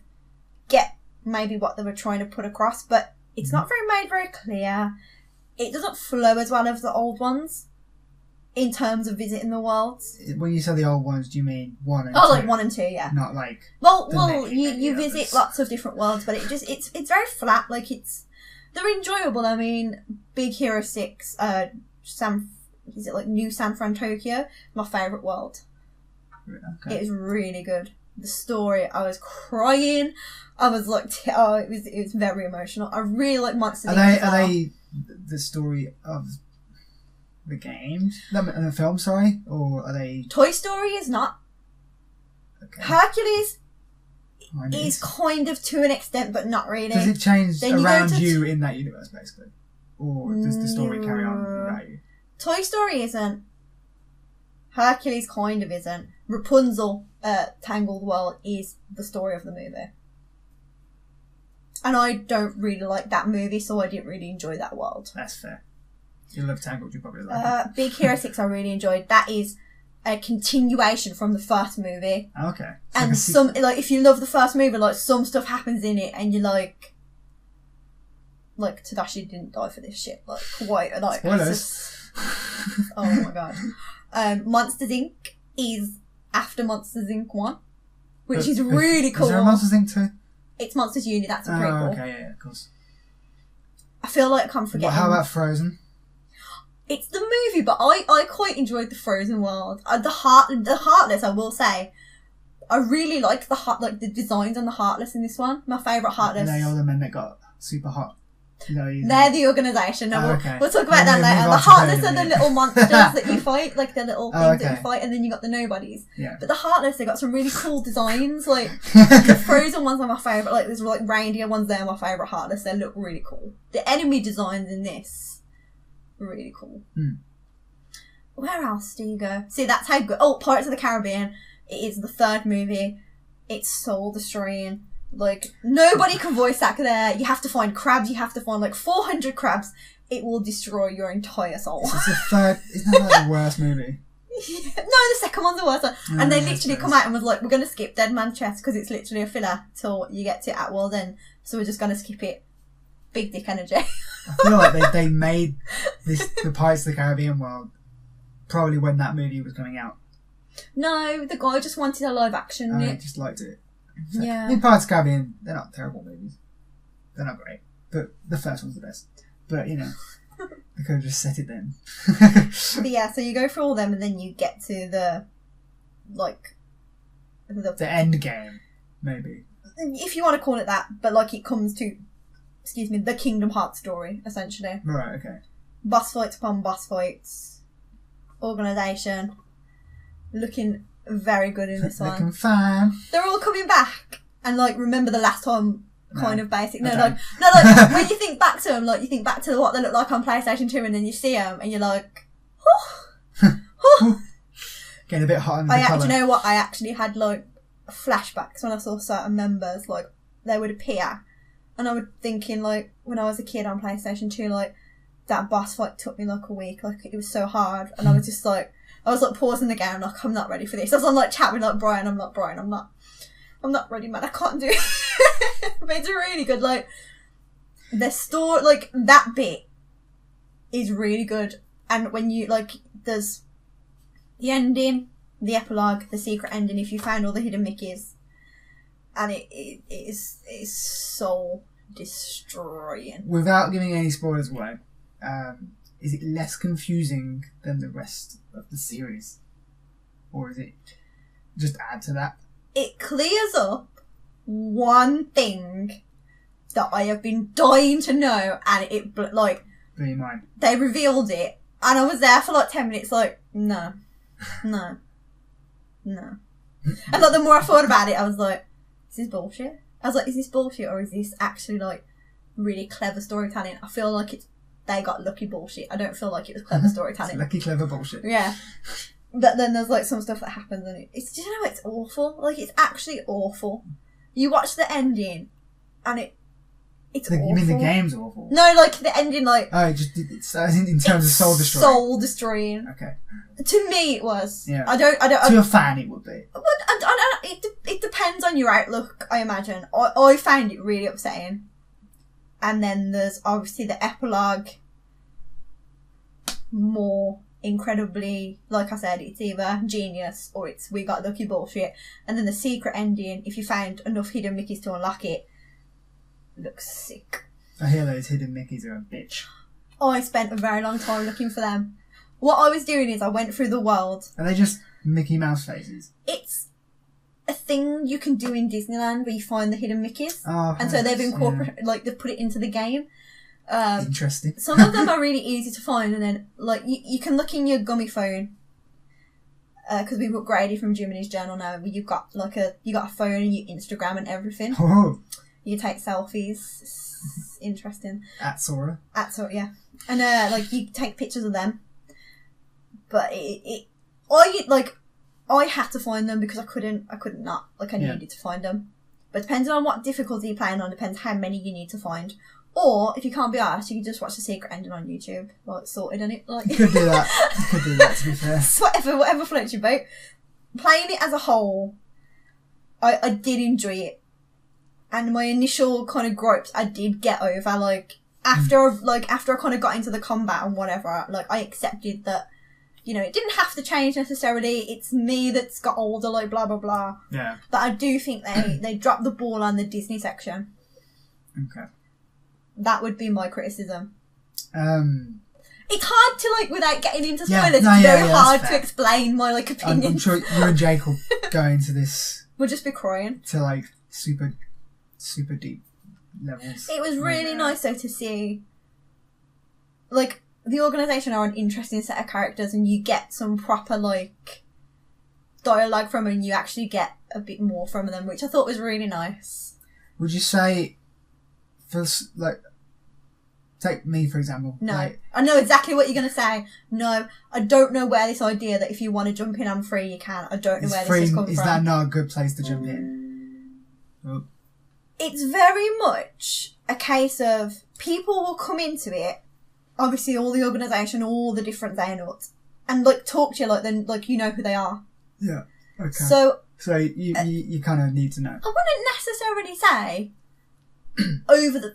get maybe what they were trying to put across, but it's not made very clear. It doesn't flow as well as the old ones in terms of visiting the worlds. When you say the old ones, do you mean 1 and 2? Oh, like 1 and 2, yeah. Not like... Well, you visit lots of different worlds, but it's very flat. Like, they're enjoyable. I mean, Big Hero 6, New San Fran, Tokyo? My favourite world. Okay. It is really good. The story, I was crying. I was like, it was very emotional. I really like Monsters Inc. Are they the story of the games? The film, sorry? Or are they... Toy Story is not. Okay. Hercules is kind of to an extent, but not really. Does it change around you in that universe, basically? Or does the story carry on without you? Toy Story isn't. Hercules kind of isn't. Rapunzel, Tangled World is the story of the movie. And I don't really like that movie, so I didn't really enjoy that world. That's fair. If you love Tangled, you probably like it. Big Hero 6 I really enjoyed. That is a continuation from the first movie. Okay. And if you love the first movie, like, some stuff happens in it and you're like Tadashi didn't die for this shit. Like, quite, like... Spoilers. Oh my god. Monsters Inc. is after Monsters Inc. 1, which is really cool. Is there a Monsters Inc. 2? It's Monsters Uni, that's a prequel. Oh, okay, yeah, of course. I feel like I'm forgetting. How about Frozen? It's the movie, but I quite enjoyed the Frozen world. The Heartless, I will say. I really liked the designs on the Heartless in this one. My favourite Heartless. Are they all the men that got super hot? They're the organisation. No, okay. We'll talk about that later. The Heartless are the little monsters that you fight, like the little things that you fight, and then you got the nobodies. Yeah. But the Heartless, they got some really cool designs. Like, the Frozen ones are my favourite. Like, there's like reindeer ones there, my favourite Heartless. They look really cool. The enemy designs in this are really cool. Where else do you go? See, that's how good. Oh, Pirates of the Caribbean. It is the third movie. It's soul destroying. Like, nobody can voice act there. You have to find crabs. You have to find, like, 400 crabs. It will destroy your entire soul. It's the third... Isn't that like the worst movie? No, the second one's the worst one. And they literally come out and was like, we're going to skip Dead Man Chest because it's literally a filler till you get to At World End. So we're just going to skip it. Big dick energy. I feel like they made the Pirates of the Caribbean world probably when that movie was coming out. No, the guy just wanted a live action. I just liked it. So, yeah. I mean, Pirates of the Caribbean, they're not terrible movies. They're not great. But the first one's the best. But, you know, they could have just set it then. But yeah, so you go through all them and then you get to the end game, maybe. If you want to call it that, but like it comes to, the Kingdom Hearts story, essentially. Right, okay. Boss fights upon boss fights. Organisation. Looking very good in this one. Looking fine. They're all coming back. And like, remember the last time kind of basic. Okay. Like when you think back to them, like you think back to what they look like on PlayStation 2 and then you see them and you're like, oh. Getting a bit hot on the do you know what? I actually had like flashbacks when I saw certain members, like they would appear. And I was thinking like, when I was a kid on PlayStation 2, like that boss fight took me like a week. Like it was so hard. And I was just like, pausing the game, like, I'm not ready for this. I was on, like, chat with, like, Brian, I'm not ready, man, I can't do it. But it's really good, like, the story, like, that bit is really good. And when you, like, there's the ending, the epilogue, the secret ending, if you found all the hidden Mickeys. And it is soul destroying. Without giving any spoilers away, is it less confusing than the rest of the series? Or is it just add to that? It clears up one thing that I have been dying to know, and it, like... Blew your mind. They revealed it, and I was there for like 10 minutes like, no. And like, the more I thought about it, I was like, is this bullshit? I was like, is this bullshit, or is this actually like really clever storytelling? I feel like they got lucky bullshit. I don't feel like it was clever storytelling. Lucky clever bullshit. Yeah. But then there's like some stuff that happens and it's, you know, it's awful. Like, it's actually awful. You watch the ending and It's You awful. mean the game's awful? No, like the ending, like Oh, in terms of soul destroying. Soul destroying. Okay. To me, it was. Yeah. I don't. To a fan, it would be. It depends on your outlook, I imagine. I found it really upsetting. And then there's obviously the epilogue. More incredibly, like I said, it's either genius or it's we got lucky bullshit. And then the secret ending, if you found enough hidden Mickeys to unlock it, looks sick. I hear those hidden Mickeys are a bitch. I spent a very long time looking for them. What I was doing is I went through the world. Are they just Mickey Mouse faces? It's a thing you can do in Disneyland where you find the hidden Mickeys. Oh, and so they've incorporated, like, they've put it into the game. Interesting. Some of them are really easy to find, and then, like, you can look in your gummy phone. Because we've upgraded from Jiminy's journal now. You've got, like, you got a phone and your Instagram and everything. Oh. You take selfies. It's interesting. At Sora. Yeah. And, like, you take pictures of them. But I had to find them because I couldn't not. Like, I needed to find them. But depending on what difficulty you're playing on, depends how many you need to find. Or, if you can't be arsed, you can just watch the secret ending on YouTube. Like, sorted on it. Like, You could do that, to be fair. It's whatever floats your boat. Playing it as a whole, I did enjoy it. And my initial kind of gripes, I did get over. Like, after I kind of got into the combat and whatever, like, I accepted that, you know, it didn't have to change necessarily. It's me that's got older, like, blah, blah, blah. Yeah. But I do think they dropped the ball on the Disney section. Okay. That would be my criticism. It's hard to, like, without getting into spoilers, it's very hard to explain my, like, opinions. I'm sure you and Jake will go into this. We'll just be crying. To, like, super deep levels. It was really nice, though, to see, like, the organisation are an interesting set of characters, and you get some proper, like, dialogue from them, and you actually get a bit more from them, which I thought was really nice. Would you say, for, like, take me, for example. No. Like, I know exactly what you're going to say. No. I don't know where this idea that if you want to jump in on free, you can. I don't know where this has come from. Is that not a good place to jump in? Oh. It's very much a case of people will come into it, obviously all the organisation, all the different Xenauts, and, like, talk to you like then, like, you know who they are. Yeah. Okay. So you kind of need to know. I wouldn't necessarily say over the.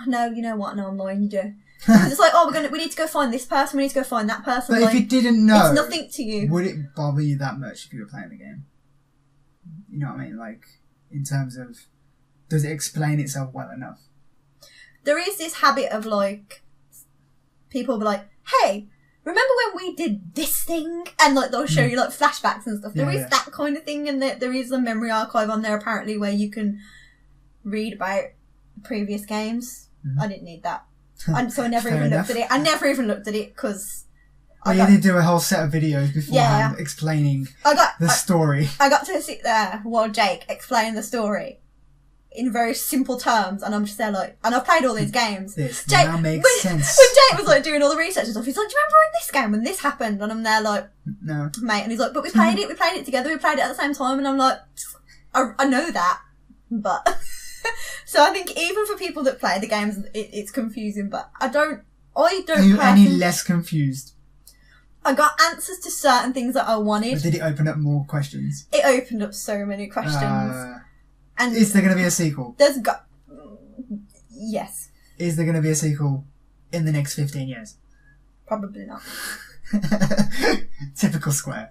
No, you know what? No, I'm lying. You do. It's like, oh, we need to go find this person. We need to go find that person. But like, if you didn't know, it's nothing to you. Would it bother you that much if you were playing the game? You know what I mean? Like, in terms of, does it explain itself well enough? There is this habit of, like, people will be like, hey, remember when we did this thing? And, like, they'll show you, like, flashbacks and stuff. There is that kind of thing, and there is a memory archive on there, apparently, where you can read about previous games. Mm-hmm. I didn't need that. So I never even looked at it. I never even looked at it, because... Oh, you did do a whole set of videos beforehand explaining the story. I got to sit there while Jake explained the story in very simple terms, and I'm just there like, and I've played all these games. This Jake, now makes sense. When Jake was like doing all the research and stuff, he's like, do you remember in this game when this happened? And I'm there like, no, mate. And he's like, but we played it together, we played it at the same time. And I'm like, I know that, but so I think even for people that play the games, it's confusing. But I don't. Are you any less confused? I got answers to certain things that I wanted. But did it open up more questions? It opened up so many questions. And is there going to be a sequel? Yes. Is there going to be a sequel in the next 15 years? Probably not. Typical Square.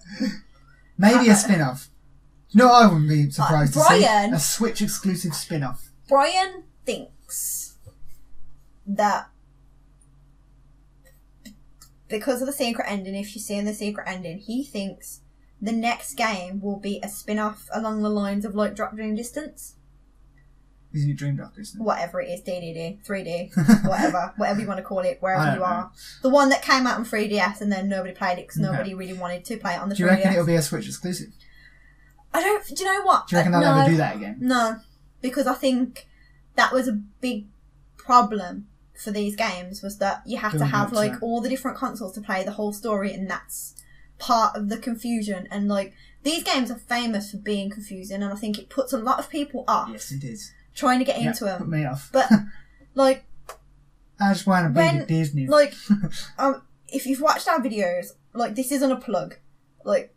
Maybe a spin-off. You know what I wouldn't be surprised to see? A Switch exclusive spin-off. Brian thinks that because of the secret ending, if you see in the secret ending, he thinks the next game will be a spin-off along the lines of, like, Drop Dream Distance. Is it Dream Drop Distance? Whatever it is, DDD, 3D, whatever you want to call it, wherever you are. The one that came out on 3DS and then nobody played it because nobody really wanted to play it on the 3DS. Do you reckon it'll be a Switch exclusive? Do you know what? Do you reckon they'll ever do that again? No, because I think that was a big problem for these games, was that you have to have, like, all the different consoles to play the whole story, and that's part of the confusion. And, like, these games are famous for being confusing, and I think it puts a lot of people off. Yes, it is. Trying to get into them. Put me off. But, Like, I just want to be when, at Disney. like, if you've watched our videos, like, this isn't a plug. Like,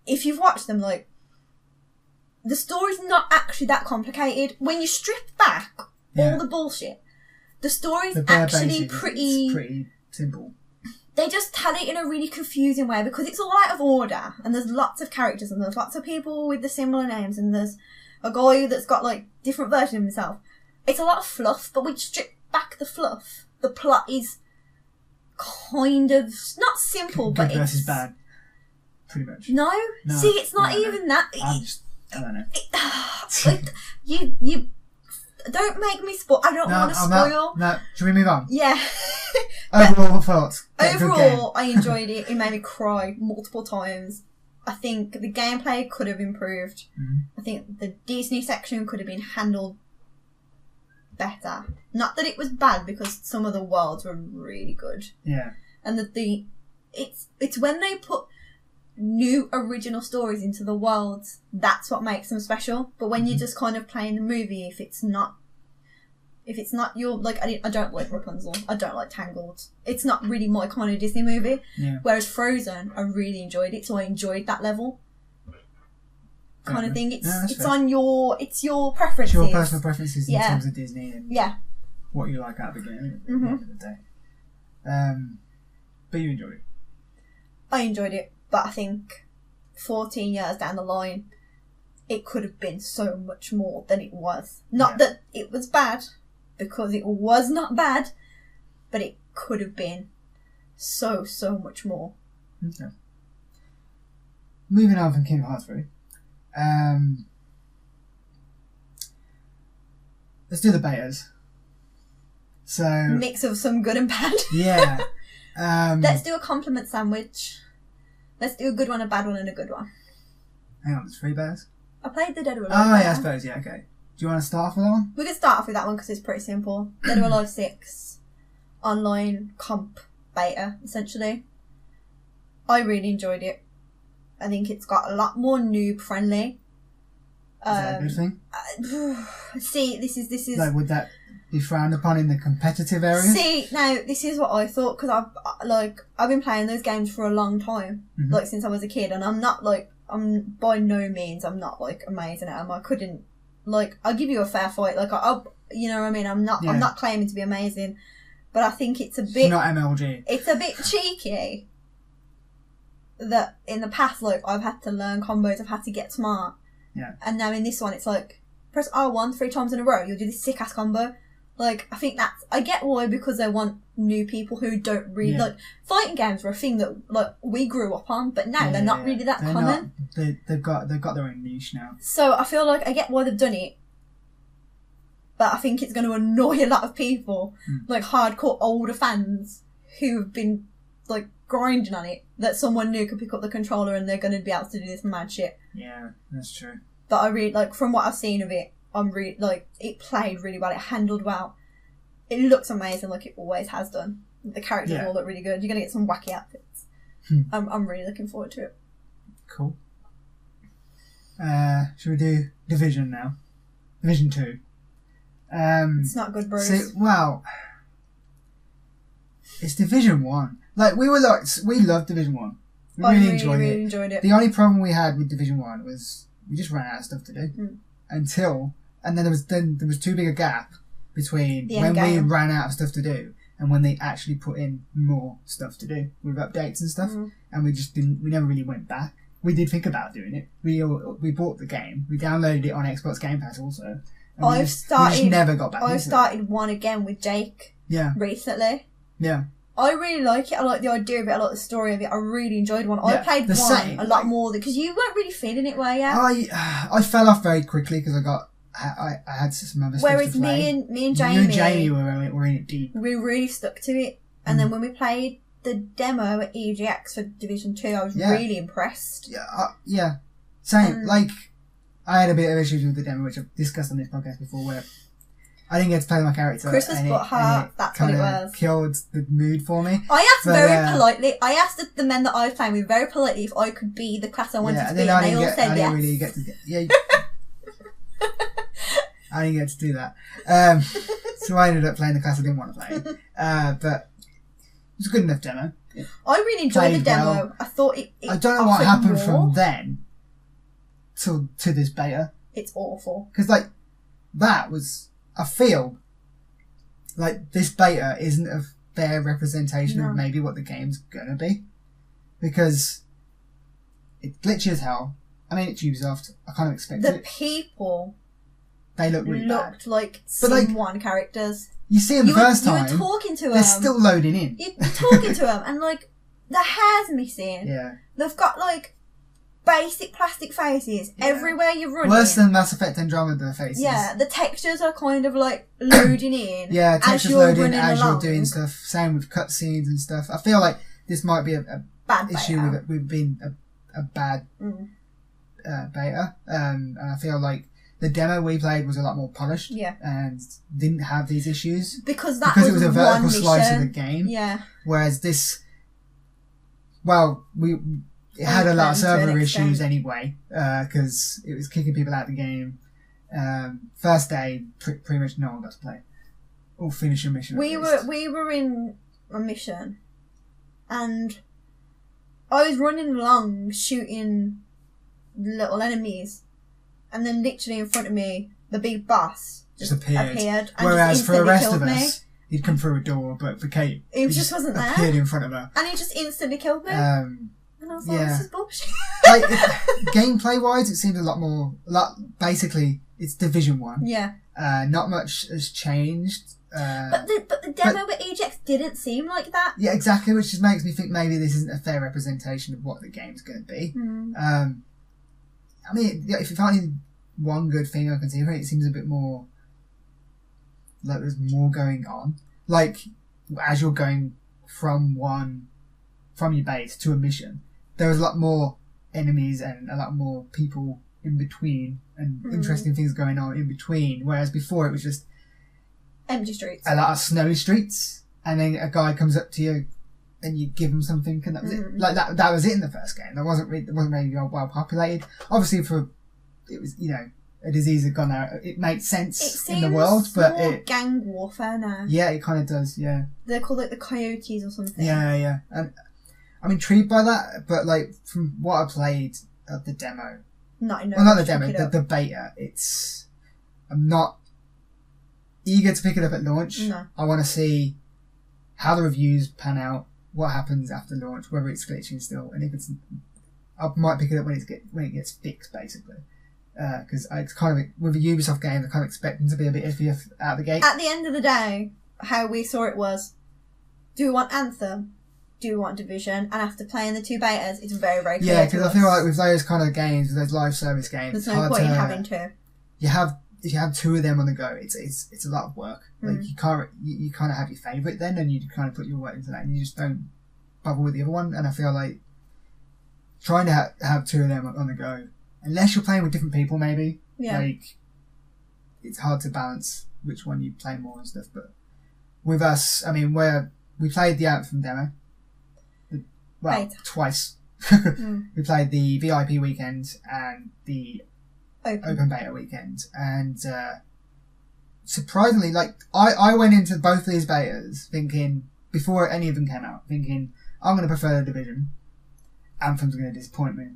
if you've watched them, like, the story's not actually that complicated. When you strip back all the bullshit, the story's actually pretty simple. They just tell it in a really confusing way because it's all out of order and there's lots of characters and there's lots of people with the similar names and there's a guy that's got like different versions of himself. It's a lot of fluff, but when you strip back the fluff, the plot is kind of not simple, Good but versus it's bad, pretty much. No, see, it's not even that. I don't know. Like, you don't make me spoil. I don't want to spoil. No, should we move on? Yeah. Overall thoughts. Overall, I enjoyed it. It made me cry multiple times. I think the gameplay could have improved. I think the Disney section could have been handled better. Not that it was bad, because some of the worlds were really good. Yeah. And that it's when they put new original stories into the worlds, that's what makes them special. But when you're just kind of playing the movie, if it's not your, like, I don't like Rapunzel, I don't like Tangled, it's not really my kind of Disney movie. Yeah. Whereas Frozen, I really enjoyed it, so I enjoyed that level kind of thing. It's on your preferences. It's your personal preferences in terms of Disney and what you like out of the game at the end of the day. But you enjoyed it. I enjoyed it, but I think 14 years down the line, it could have been so much more than it was. Not that it was bad, because it was not bad, but it could have been so much more. Okay. Moving on from Kingdom Hearts 3. Let's do the betas. So mix of some good and bad. Yeah. Let's do a compliment sandwich. Let's do a good one, a bad one, and a good one. Hang on, there's 3 betas? I played the Dead or Alive. Oh, yeah, I suppose, yeah, okay. Do you want to start off with that one? We can start off with that one because it's pretty simple. Dead or Alive 6 online comp beta, essentially. I really enjoyed it. I think it's got a lot more noob friendly. Is that a good thing? See, this is like, would that be frowned upon in the competitive area? See, now this is what I thought, because I've been playing those games for a long time, like since I was a kid, and I'm by no means I'm not like amazing at them. I couldn't, like, I'll give you a fair fight, like you know what I mean. I'm not claiming to be amazing, but I think it's a bit. It's not MLG. It's a bit cheeky. That in the past, like, I've had to learn combos, I've had to get smart. Yeah. And now in this one, it's like, press R1 3 times in a row, you'll do this sick ass combo. Like, I think I get why, because they want new people who don't really, like, fighting games were a thing that, like, we grew up on, but now they're not really that common. They've got their own niche now. So I feel like I get why they've done it, but I think it's going to annoy a lot of people, like hardcore older fans who've been, like, grinding on it, that someone new could pick up the controller and they're going to be able to do this mad shit. Yeah, that's true. But I really, like, from what I've seen of it, I'm really, like, it played really well, it handled well. It looks amazing, like it always has done. The characters all look really good. You're going to get some wacky outfits. I'm really looking forward to it. Cool. Should we do Division now? Division 2. It's not good, Bruce. See, well, it's Division 1. Like, we loved Division 1. We really enjoyed it. The only problem we had with Division 1 was we just ran out of stuff to do. And then there was too big a gap between when we ran out of stuff to do and when they actually put in more stuff to do with updates and stuff. And we never really went back. We did think about doing it. We bought the game. We downloaded it on Xbox Game Pass also. And we just never got back. I've started one again with Jake. Yeah. Recently. Yeah. I really like it. I like the idea of it. I like the story of it. I really enjoyed one. I played one a lot more because you weren't really feeling it, were you? I fell off very quickly because I had some other stuff to play. Whereas me and Jamie were in it deep. We really stuck to it. And then when we played the demo at EGX for Division 2, I was really impressed. Yeah. Same. Like, I had a bit of issues with the demo, which I've discussed on this podcast before, where I didn't get to play my character. Christmas butthurt, that's what it was. Killed the mood for me. I asked very politely, the men that I was playing with very politely if I could be the class I wanted to be, and they all said yes. I didn't really get to I didn't get to do that. So I ended up playing the class I didn't want to play. But it was a good enough demo. I really enjoyed the demo. Well. I thought it I don't know what happened more. from then to this beta. It's awful. Because, like, that was... I feel like this beta isn't a fair representation of maybe what the game's gonna be. Because it's glitchy as hell. I mean, it's Ubisoft. I kind of expect it. The people... They look really looked bad. like But, like, Sim 1 characters. You see them the first time. You were talking to them. They're still loading in. You're talking to them, and like the hair's missing. Yeah. They've got like basic plastic faces everywhere you're running. Worse than Mass Effect Andromeda faces. Yeah, the textures are kind of like loading in. Yeah, textures loading as along. you're doing stuff. Same with cutscenes and stuff. I feel like this might be a bad issue beta. with it. We've been a bad beta, and I feel like the demo we played was a lot more polished. Yeah. And didn't have these issues because it was a vertical slice of the game. Yeah. Whereas this, well, it had a lot of server issues anyway, because it was kicking people out of the game. First day, pretty much no one got to play or finish a mission. We were in a mission, and I was running along shooting little enemies, and then literally in front of me, the big boss just appeared and whereas just for the rest of killed me. us, he'd come through a door, but for Kate, He just wasn't there. Appeared in front of her, and he just instantly killed me. And I was like, this is bullshit. Like, gameplay wise, it seems a lot more. Basically, it's Division 1. Yeah. Not much has changed. But the demo with Ajax didn't seem like that. Yeah, exactly, which just makes me think maybe this isn't a fair representation of what the game's going to be. I mean, if you find one good thing I can see, it seems a bit more like there's more going on. Like, as you're going from your base to a mission, there was a lot more enemies and a lot more people in between and interesting things going on in between, whereas before it was just empty streets, a lot of snowy streets, and then a guy comes up to you and you give him something, and that was it. Like that was it in the first game. It wasn't really well populated. Obviously, it was a disease had gone out. It makes sense in the world, but it gang warfare now. Yeah, it kind of does. Yeah, they're called like the coyotes or something. Yeah, and I'm intrigued by that. But like from what I played of the demo, not the demo, the beta. I'm not eager to pick it up at launch. No. I want to see how the reviews pan out, what happens after launch, whether it's glitching still, and if it's, I might pick it up when it gets fixed, basically. Because it's kind of with a Ubisoft game, I kind of expect them to be a bit iffy out of the gate. At the end of the day, how we saw it was, do we want Anthem? Do we want Division? And after playing the two betas, it's very, very clear. Yeah, because I feel like with those kind of games, with those live service games, there's it's no hard point to in having two. If you have two of them on the go, it's a lot of work. Like you kind of have your favourite then, and you kind of put your work into that, and you just don't bother with the other one. And I feel like trying to have two of them on the go, unless you're playing with different people, maybe like it's hard to balance which one you play more and stuff. But with us, I mean, we played the Anthem demo, twice. We played the VIP weekend and the open beta weekend, and surprisingly, like I went into both of these betas thinking, before any of them came out, thinking I'm going to prefer the Division. Anthem's going to disappoint me.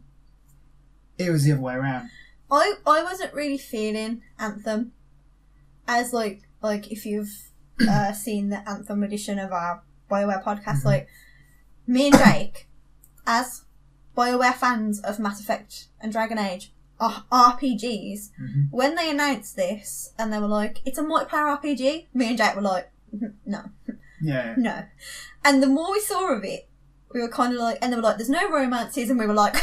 It was the other way around. I wasn't really feeling Anthem as like if you've seen the Anthem edition of our BioWare podcast, like me and Drake, as BioWare fans of Mass Effect and Dragon Age, RPGs, when they announced this and they were like, it's a multiplayer RPG, me and Jake were like, no. Yeah. No. And the more we saw of it, we were kind of like, and they were like, there's no romances, and we were like,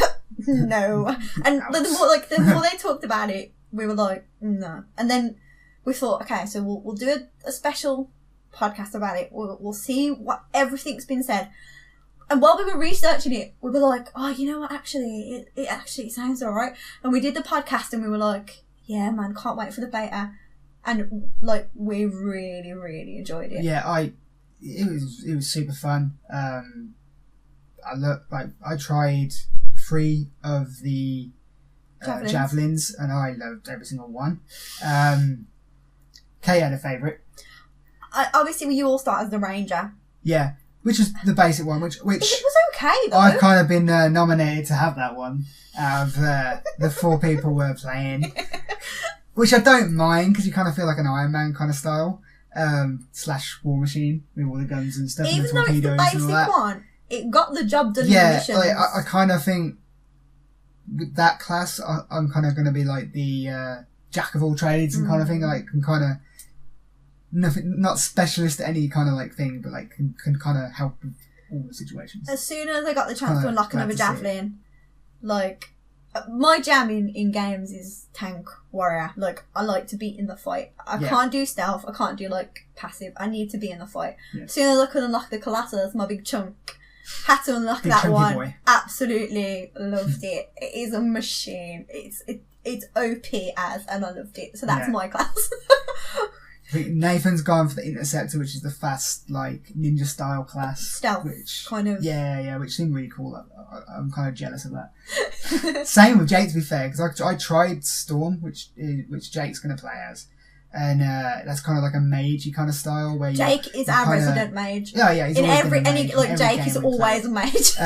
no. And the more they talked about it, we were like, no. And then we thought, okay, so we'll do a special podcast about it. We'll see what everything's been said. And while we were researching it, we were like, oh, you know what, actually, it actually sounds alright. And we did the podcast and we were like, yeah, man, can't wait for the beta. And, like, we really, really enjoyed it. Yeah, it was super fun. I tried 3 of the javelins, and I loved every single one. Kay had a favourite. Obviously, you all start as the ranger. Yeah, which is the basic one, which It was okay, though. I've kind of been nominated to have that one out of the 4 people we're playing, which I don't mind because you kind of feel like an Iron Man kind of style, / War Machine with all the guns and stuff. Even and the though it's the torpedoes and all basic that. one, it got the job done in the Yeah, missions. like, I kind of think with that class, I'm kind of going to be like the jack of all trades and kind of thing. Like, can kind of not specialist at any kind of like thing, but like can kind of help with all the situations. As soon as I got the chance to unlock another javelin, like, my jam in games is tank warrior. Like, I like to be in the fight. I can't do stealth. I can't do like passive. I need to be in the fight. Yeah. As soon as I could unlock the Colossus, my big chunk, had to unlock big that one. Boy. Absolutely loved it. It is a machine. It's OP and I loved it. So that's my class. I think Nathan's gone for the Interceptor, which is the fast, like, ninja style class. Stealth, which, kind of. Yeah, which seemed really cool. I'm kind of jealous of that. Same with Jake, to be fair, because I tried Storm, which Jake's going to play as. And that's kind of like a magey kind of style. Where Jake is our resident mage. Yeah, he's in always every been a mage. like Jake is always a mage.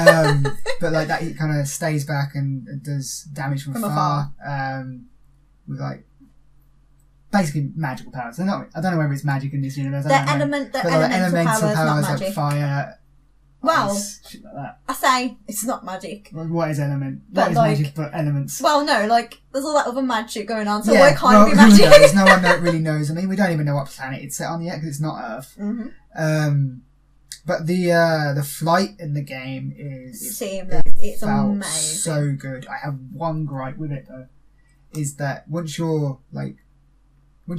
But like that, he kind of stays back and does damage from afar. With like basically magical powers. I don't know whether it's magic in this universe. The elemental powers, not magic. Like fire. Well, ice, shit like that. I say it's not magic. Well, what is element? But what is like, magic but elements? Well, no, like there's all that other magic going on, so why can't it be magic? No one really knows. I mean, we don't even know what planet it's set on yet because it's not Earth. Mm-hmm. But the flight in the game is seamless. It's amazing. So good. I have one gripe with it though, is that once you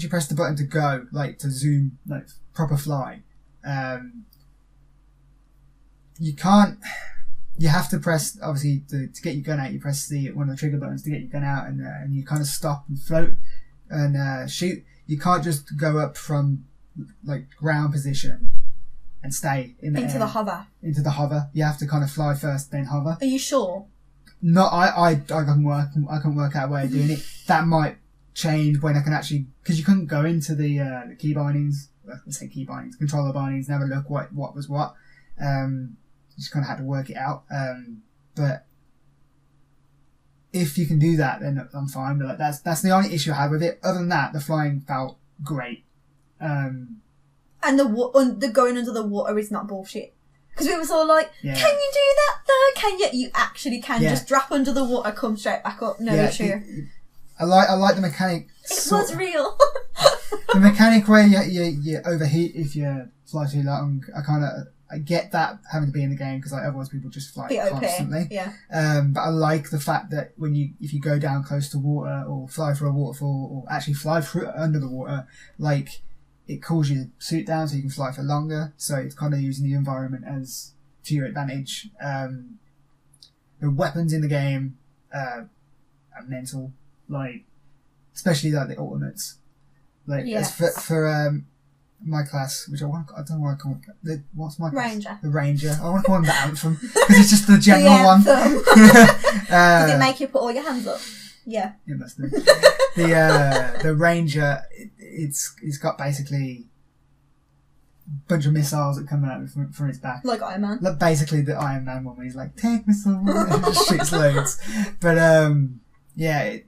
press the button to go, like to zoom, like proper fly, you have to press, obviously, to get your gun out, you press one of the trigger buttons to get your gun out, and you kind of stop and float and shoot. You can't just go up from like ground position and stay in the into air. Into the hover. You have to kind of fly first, then hover. Are you sure? No, I can work out a way of doing it. That might change when I can actually, because you couldn't go into the key bindings. Let's say key bindings, controller bindings, and have a look what was what. Just kind of had to work it out. But if you can do that, then I'm fine. But like, that's the only issue I had with it. Other than that, the flying felt great. And the going under the water is not bullshit. Because we was all like, can you do that though? Can you? You actually can just drop under the water, come straight back up, no issue. I like the mechanic. It was real. The mechanic where you overheat if you fly too long. I get that having to be in the game because like otherwise people just fly constantly. Yeah. But I like the fact that if you go down close to water or fly through a waterfall or actually fly through under the water, like it cools your suit down so you can fly for longer. So it's kind of using the environment as to your advantage. The weapons in the game are mental, like especially like the ultimates. Like as for my class, which I don't know what I call it. What's my class? Ranger. The Ranger. I want to call him the Anthem because it's just the general one. Does it make you put all your hands up? Yeah. It must do. The Ranger, it's got basically a bunch of missiles that come out from its back. Like Iron Man. Like basically the Iron Man one where he's like, take missiles, and just shoots loads. But it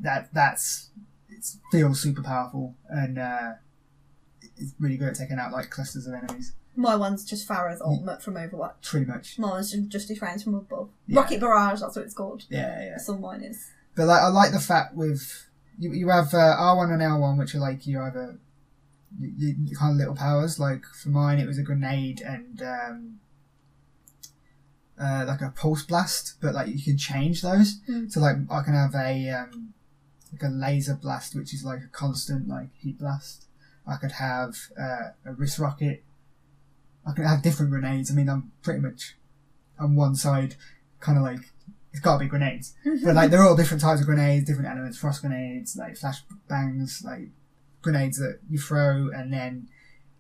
feels super powerful and it's really good at taking out like clusters of enemies. My one's just Pharah's ultimate from Overwatch. Pretty much. Mine's just defense from above. Yeah. Rocket Barrage, that's what it's called. Yeah. That's all mine is. But like, I like the fact with you have R1 and L1, which are like you either you kind of little powers. Like for mine, it was a grenade and like a pulse blast, but like you can change those. So like I can have like a laser blast, which is like a constant like heat blast. I could have a wrist rocket. I could have different grenades. I mean, I'm pretty much on one side, kind of like it's got to be grenades, but like they're all different types of grenades, different elements. Frost grenades, like flash bangs, like grenades that you throw, and then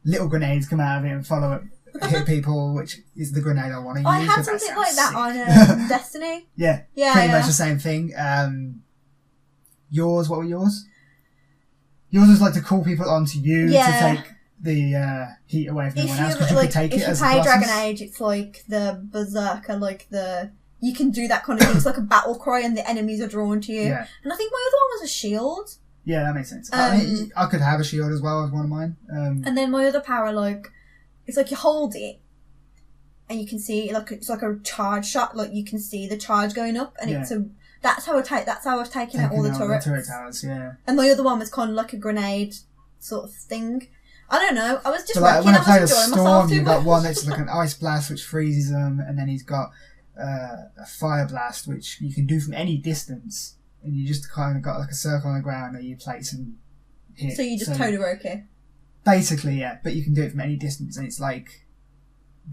little grenades come out of it and follow up, hit people, which is the grenade I want to use. I had something like that on Destiny. Yeah, pretty much the same thing. Yours, what were yours? Yours was like to call people onto you to take heat away from everyone else because you can take it as if you play classes. Dragon Age, it's like the berserker, like you can do that kind of thing. It's like a battle cry, and the enemies are drawn to you. Yeah. And I think my other one was a shield. Yeah, that makes sense. I mean, I could have a shield as well as one of mine. And then my other power, like, it's like you hold it, and you can see it's like a charge shot. Like you can see the charge going up, and that's how I've taken out all the turrets. The turret towers, yeah. And my other one was kind of like a grenade sort of thing. I don't know. I was just when I played a enjoying storm, myself too you've got much. one that's like an ice blast which freezes them, and then he's got a fire blast which you can do from any distance, and you just kind of got like a circle on the ground that you place and hit. So you just Todoroki. Basically, yeah, but you can do it from any distance, and it's like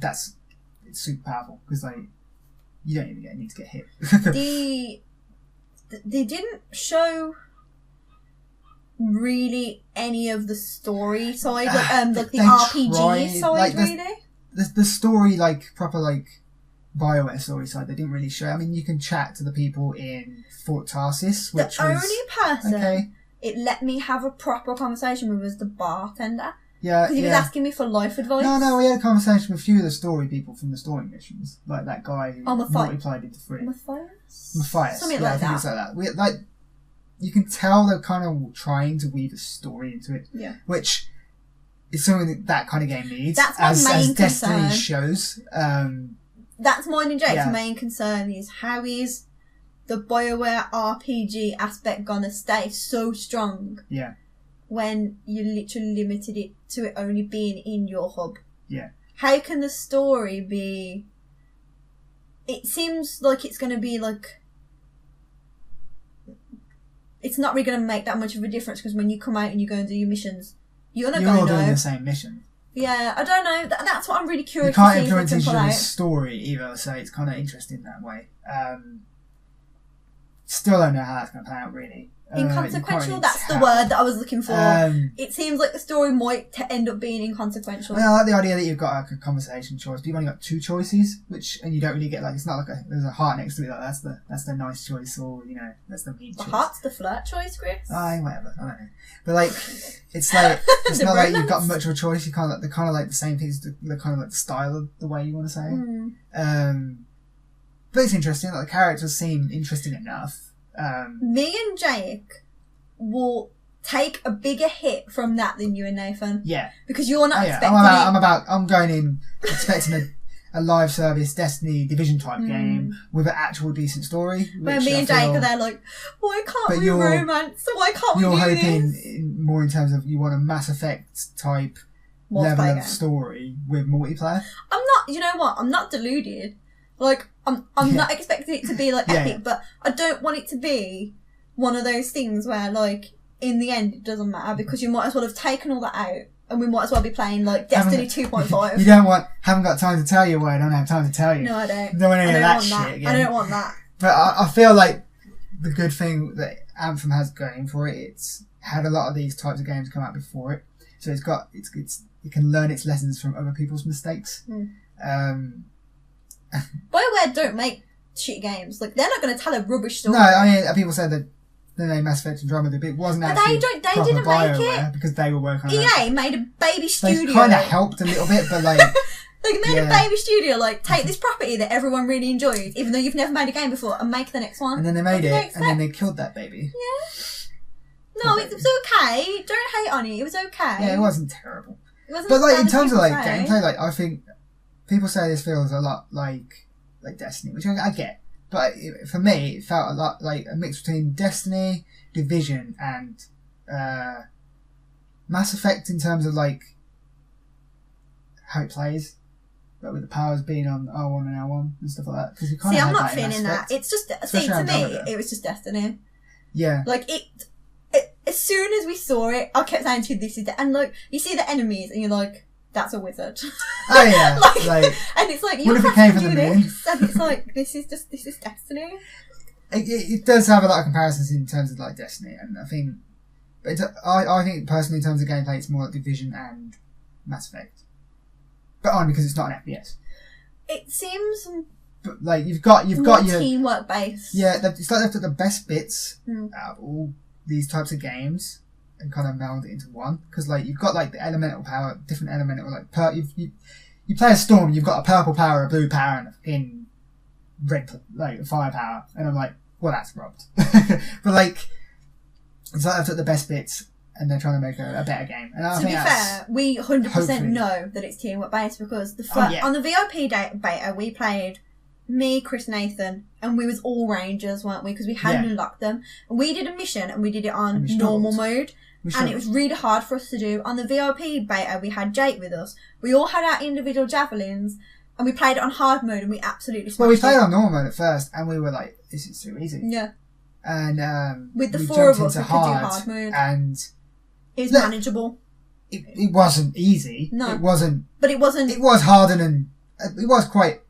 it's super powerful because like you don't even need to get hit. They didn't show really any of the story side, like the RPG side, like, really. The story, like proper like BioWare story side, they didn't really show. I mean, you can chat to the people in Fort Tarsis, which the only person okay. it let me have a proper conversation with was the bartender. Yeah, because he was asking me for life advice. No, we had a conversation with a few of the story people from the story missions, like that guy who multiplied into 3. Matthias, something yeah, like that. It's like that. You can tell they're kind of trying to weave a story into it, which is something that kind of game needs. That's my main Destiny concern. shows. That's mine and Jake's main concern is how is the BioWare RPG aspect gonna stay so strong? Yeah. When you literally limited it to it only being in your hub. Yeah. How can the story be... It seems like it's going to be like... It's not really going to make that much of a difference because when you come out and you go and do your missions, you're all doing the same mission. Yeah, I don't know. That's what I'm really curious to see. You can't influence influence each other's story either, so it's kind of interesting that way. Still don't know how that's going to pan out, really. Inconsequential, that's the word that I was looking for. It seems like the story might end up being inconsequential. I like the idea that you've got like a conversation choice, but you've only got 2 choices, and you don't really get like, it's not like there's a heart next to it, like that's the nice choice, or that's the mean choice. The heart's the flirt choice, Chris. Whatever, I don't know. But like, it's like, it's not like you've got much of a choice, they're kind of like the same things, they're kind of like the style of the way you want to say it. But it's interesting, like the characters seem interesting enough. Me and Jake will take a bigger hit from that than you and Nathan. Yeah. Because you're not expecting I'm going in expecting a live service Destiny Division type game with an actual decent story. Where me and Jake are there like, why can't we romance? Why can't we do this? You're hoping more in terms of you want a Mass Effect type level of story with multiplayer. I'm not, you know what, I'm not deluded. Like, I'm not expecting it to be, like, epic, but I don't want it to be one of those things where, like, in the end, it doesn't matter because you might as well have taken all that out and we might as well be playing, like, Destiny 2.5. You haven't got time to tell you why I don't have time to tell you. No, I don't. Don't want any of that shit again. I don't want that. But I feel like the good thing that Anthem has going for it, it's had a lot of these types of games come out before it. So it can learn its lessons from other people's mistakes. BioWare don't make shit games. Like, they're not going to tell a rubbish story. No, I mean, people say that the name Mass Effect Andromeda, but it wasn't actually they proper didn't BioWare make it. because they were working on EA made a baby studio. They kind of helped a little bit, but like... They made a baby studio, like, take this property that everyone really enjoys, even though you've never made a game before, and make the next one. And then they made it, and then they killed that baby. Yeah. No, it was okay. Don't hate on it. It was okay. Yeah, it wasn't terrible. It wasn't but like, in as terms of like say. gameplay, like, I think people say this feels a lot like Destiny, which I get. But for me, it felt a lot like a mix between Destiny, Division, and Mass Effect in terms of like how it plays, but with the powers being on R1 and L1 and stuff like that. Because See, I'm not feeling that. It's just to me, it was just Destiny. Yeah. Like it. As soon as we saw it, I kept saying to you, "This is," and like you see the enemies, and you're like, "That's a wizard." Oh yeah. like and it's like what if it came from the moon? And it's like this is Destiny. It does have a lot of comparisons in terms of like Destiny, and I think, but I think personally in terms of gameplay, it's more like Division and Mass Effect, but only because it's not an FPS. It seems. But like you've got your teamwork based. Yeah, it's like they've got the best bits out of all these types of games, and kind of meld it into one. Because like you've got like the elemental power, different elemental like you play a storm, you've got a purple power, a blue power, and a fucking red like fire power, and I'm like, well, that's robbed. But like, it's like I took the best bits. And they're trying to make a better game. And I to think be fair, we 100% know that it's teamwork based because on the VIP beta we played me, Chris, Nathan, and we was all Rangers, weren't we? Because we hadn't unlocked them. And we did a mission and we did it on normal mode. And it was really hard for us to do. On the VIP beta, we had Jake with us. We all had our individual javelins and we played it on hard mode and we absolutely smashed it. Well, we played on normal mode at first and we were like, this is too easy. Yeah. And with the four of us, we could do hard mode. And it was manageable. It wasn't easy. No. It wasn't. But it wasn't. It was harder than. It was quite.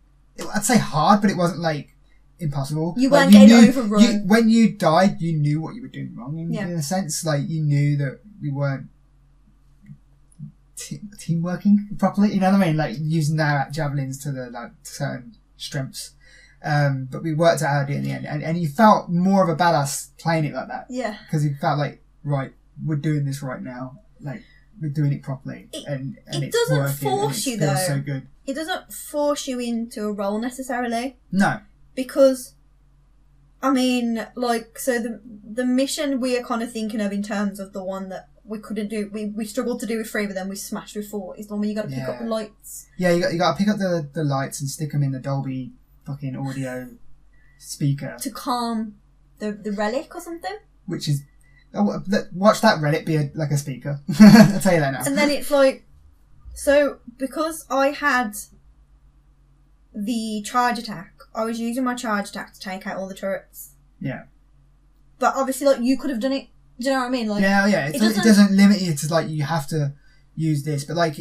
I'd say hard, but it wasn't like impossible. You weren't getting overrun. When you died, you knew what you were doing wrong in a sense. Like, you knew that we weren't team working properly. You know what I mean? Like, using our javelins to the like certain strengths. But we worked out how to do it in the end. And you felt more of a badass playing it like that. Yeah. Because you felt like, right, we're doing this right now. Like, we're doing it properly. And it it's doesn't working, force you, though. It feels so good. It doesn't force you into a role necessarily. No. Because, I mean, like, so the mission we are kind of thinking of in terms of the one that we couldn't do, we struggled to do with 3, but then we smashed with 4, is the one where you got to pick up the lights. Yeah, you got to pick up the lights and stick them in the Dolby fucking audio speaker. To calm the relic or something. Which is... watch that relic be like a speaker. I'll tell you that now. And then it's like... So, because I had the charge attack, I was using my charge attack to take out all the turrets. Yeah. But obviously, like, you could have done it. Do you know what I mean? Like, yeah. It doesn't limit you to, like, you have to use this. But, like,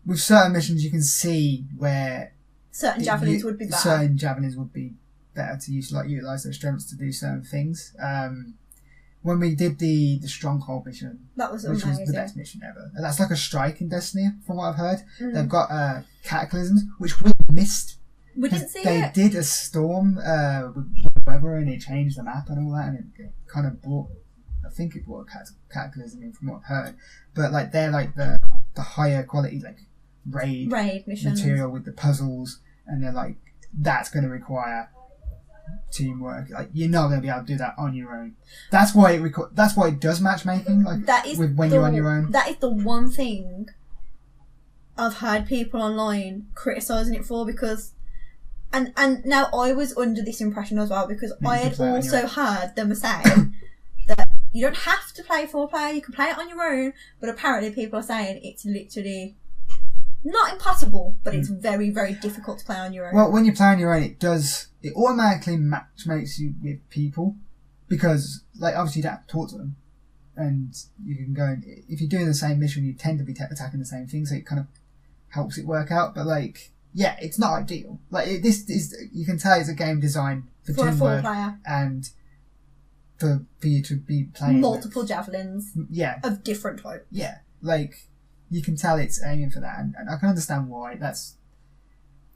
with certain missions, you can see where... Certain javelins would be better. Certain javelins would be better to use, like, utilise their strengths to do certain things. When we did the Stronghold mission, that was which amazing. was the best mission ever. And that's like a strike in Destiny, from what I've heard. Mm. They've got Cataclysms, which we missed. We didn't see they it. They did a storm with weather, and it changed the map and all that, and it kind of brought... I think it brought a Cataclysm in, from what I've heard. But like they're like the higher quality, like raid missions, material with the puzzles, and they're like, that's going to require teamwork. Like, you're not going to be able to do that on your own. That's why it does matchmaking. Like, that is when you're on your own. That is the one thing I've heard people online criticising it for, because and now I was under this impression as well, because I had also heard them say that you don't have to play 4-player, you can play it on your own, but apparently people are saying it's literally not impossible, but it's very, very difficult to play on your own. Well, when you play on your own, it automatically matchmakes you with people, because, like, obviously you don't have to talk to them, and you can go and, if you're doing the same mission, you tend to be attacking the same thing, so it kind of helps it work out. But, like, yeah, it's not ideal. Like, this is, you can tell it's a game designed for teamwork, 4-player, and for you to be playing multiple javelins, of different types. Yeah, like, you can tell it's aiming for that, and I can understand why.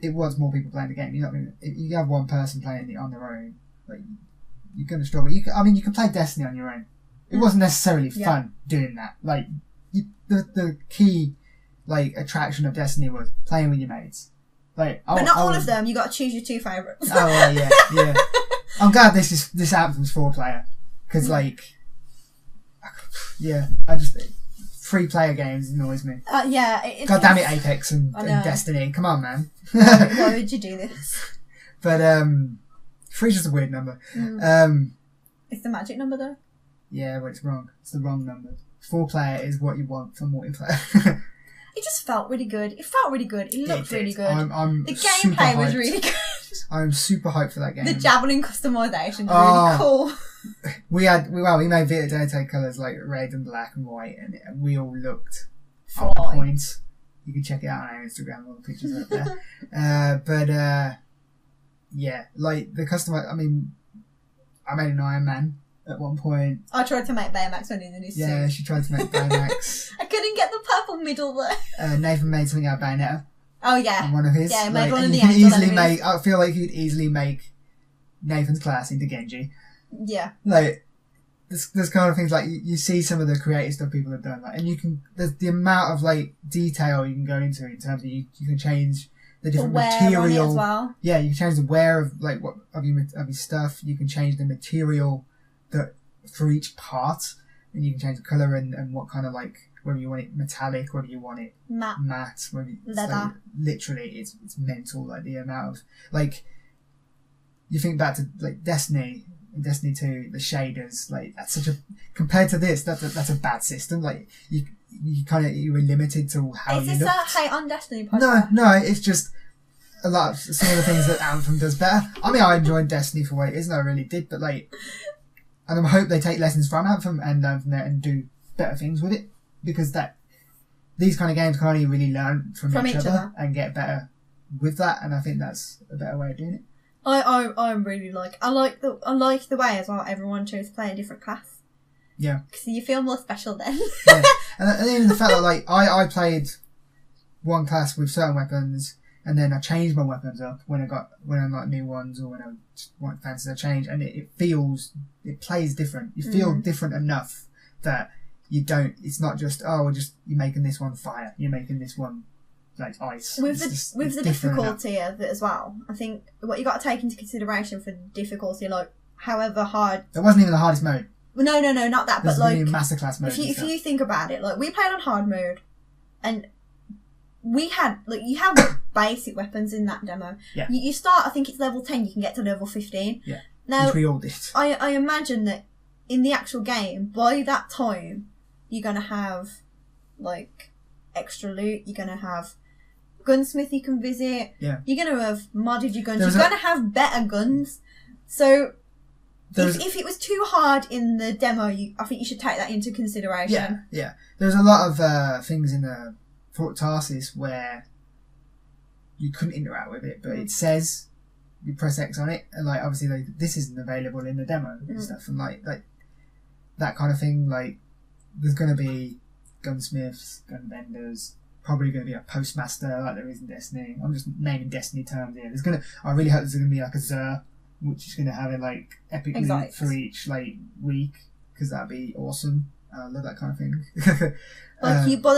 It wants more people playing the game. You're not going to, if you have one person playing it on their own, like, you're going to struggle. You can play Destiny on your own. It wasn't necessarily fun doing that. Like, the key, like, attraction of Destiny was playing with your mates. Like, but not all of them. You got to choose your 2 favourites. Oh yeah. I'm glad this Anthem's 4-player, because like, I just 3-player games annoys me. God damn it, Apex and Destiny. Come on, man. Why would you do this? But 3's just a weird number. It's the magic number, though. Yeah, but it's wrong. It's the wrong number. 4-player is what you want for multiplayer. It just felt really good. It felt really good. It looked really good. The gameplay was really good. I'm super hyped for that game. The javelin customization was really cool. We made Vita Deditae colours like red and black and white, and we all looked on point. You can check it out on our Instagram, all the pictures are up there. Yeah, like the customer. I mean, I made an Iron Man at one point. I tried to make Baymax when he was in his suit. Yeah, she tried to make Baymax. I couldn't get the purple middle though. Nathan made something out of Bayonetta. Oh yeah. On one of his. Yeah, made one of the I feel like you'd easily make Nathan's class into Genji. Yeah. Like, there's kind of things like you see some of the creative stuff people have done, like, and there's the amount of like detail you can go into in terms of you can change the different material as well. Yeah, you can change the wear of like of your stuff. You can change the material that for each part, and you can change the color and what kind of like whether you want it metallic, whether you want it matte, whether leather. Like, literally, it's mental. Like the amount of like you think back to like Destiny. In Destiny 2, the shaders, like that's such a compared to this, that's a bad system. Like you were limited to how Is you this looked. a hate on Destiny podcast? No, it's just a lot of some of the things that Anthem does better. I mean, I enjoyed Destiny for what it is, and I really did, but like, and I hope they take lessons from Anthem and learn from there and do better things with it, because these kind of games can only really learn from each other and get better with that, and I think that's a better way of doing it. I really I like the way as well everyone chose to play a different class. Yeah. Because you feel more special then. Yeah. And even the fact that like I played one class with certain weapons, and then I changed my weapons up when I got new ones, or when I want fancy a change, and it plays different. You feel different enough that you don't. It's not just you're making this one fire. You're making this one like ice. With the difficulty of it as well, I think what you got to take into consideration for the difficulty, like however hard. It wasn't even the hardest mode. No, not that. There's but like masterclass mode. If you think about it, like we played on hard mode, and we had you have basic weapons in that demo. Yeah. You start. I think it's level 10. You can get to level 15. Yeah. Now, which we all did. I imagine that in the actual game, by that time, you're gonna have like extra loot. You're gonna have gunsmith you can visit. Yeah. You're gonna have modded your guns. You're gonna have better guns. So if it was too hard in the demo, I think you should take that into consideration. Yeah. There's a lot of things in the Fort Tarsis where you couldn't interact with it, but it says you press X on it, and like obviously like this isn't available in the demo and stuff, and like that kind of thing. Like there's gonna be gunsmiths, gun vendors. Probably going to be a postmaster like there is in Destiny. I'm just naming Destiny terms here. I really hope there's going to be like a Xur, which is going to have a like epic loot for each like week, because that'd be awesome. I love that kind of thing. Like by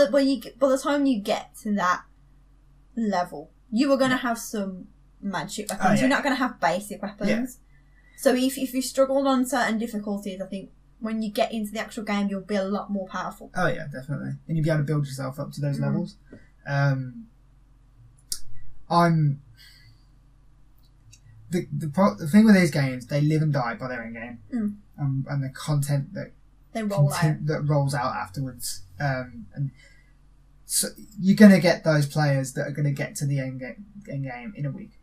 the time you get to that level, you are going to have some magic weapons. You're not going to have basic weapons. Yeah. So if you struggled on certain difficulties, I think when you get into the actual game, you'll be a lot more powerful. Oh yeah, definitely, and you'll be able to build yourself up to those levels. The thing with these games, they live and die by their end game, and the content that rolls out afterwards. And so you're gonna get those players that are gonna get to the end game in a week,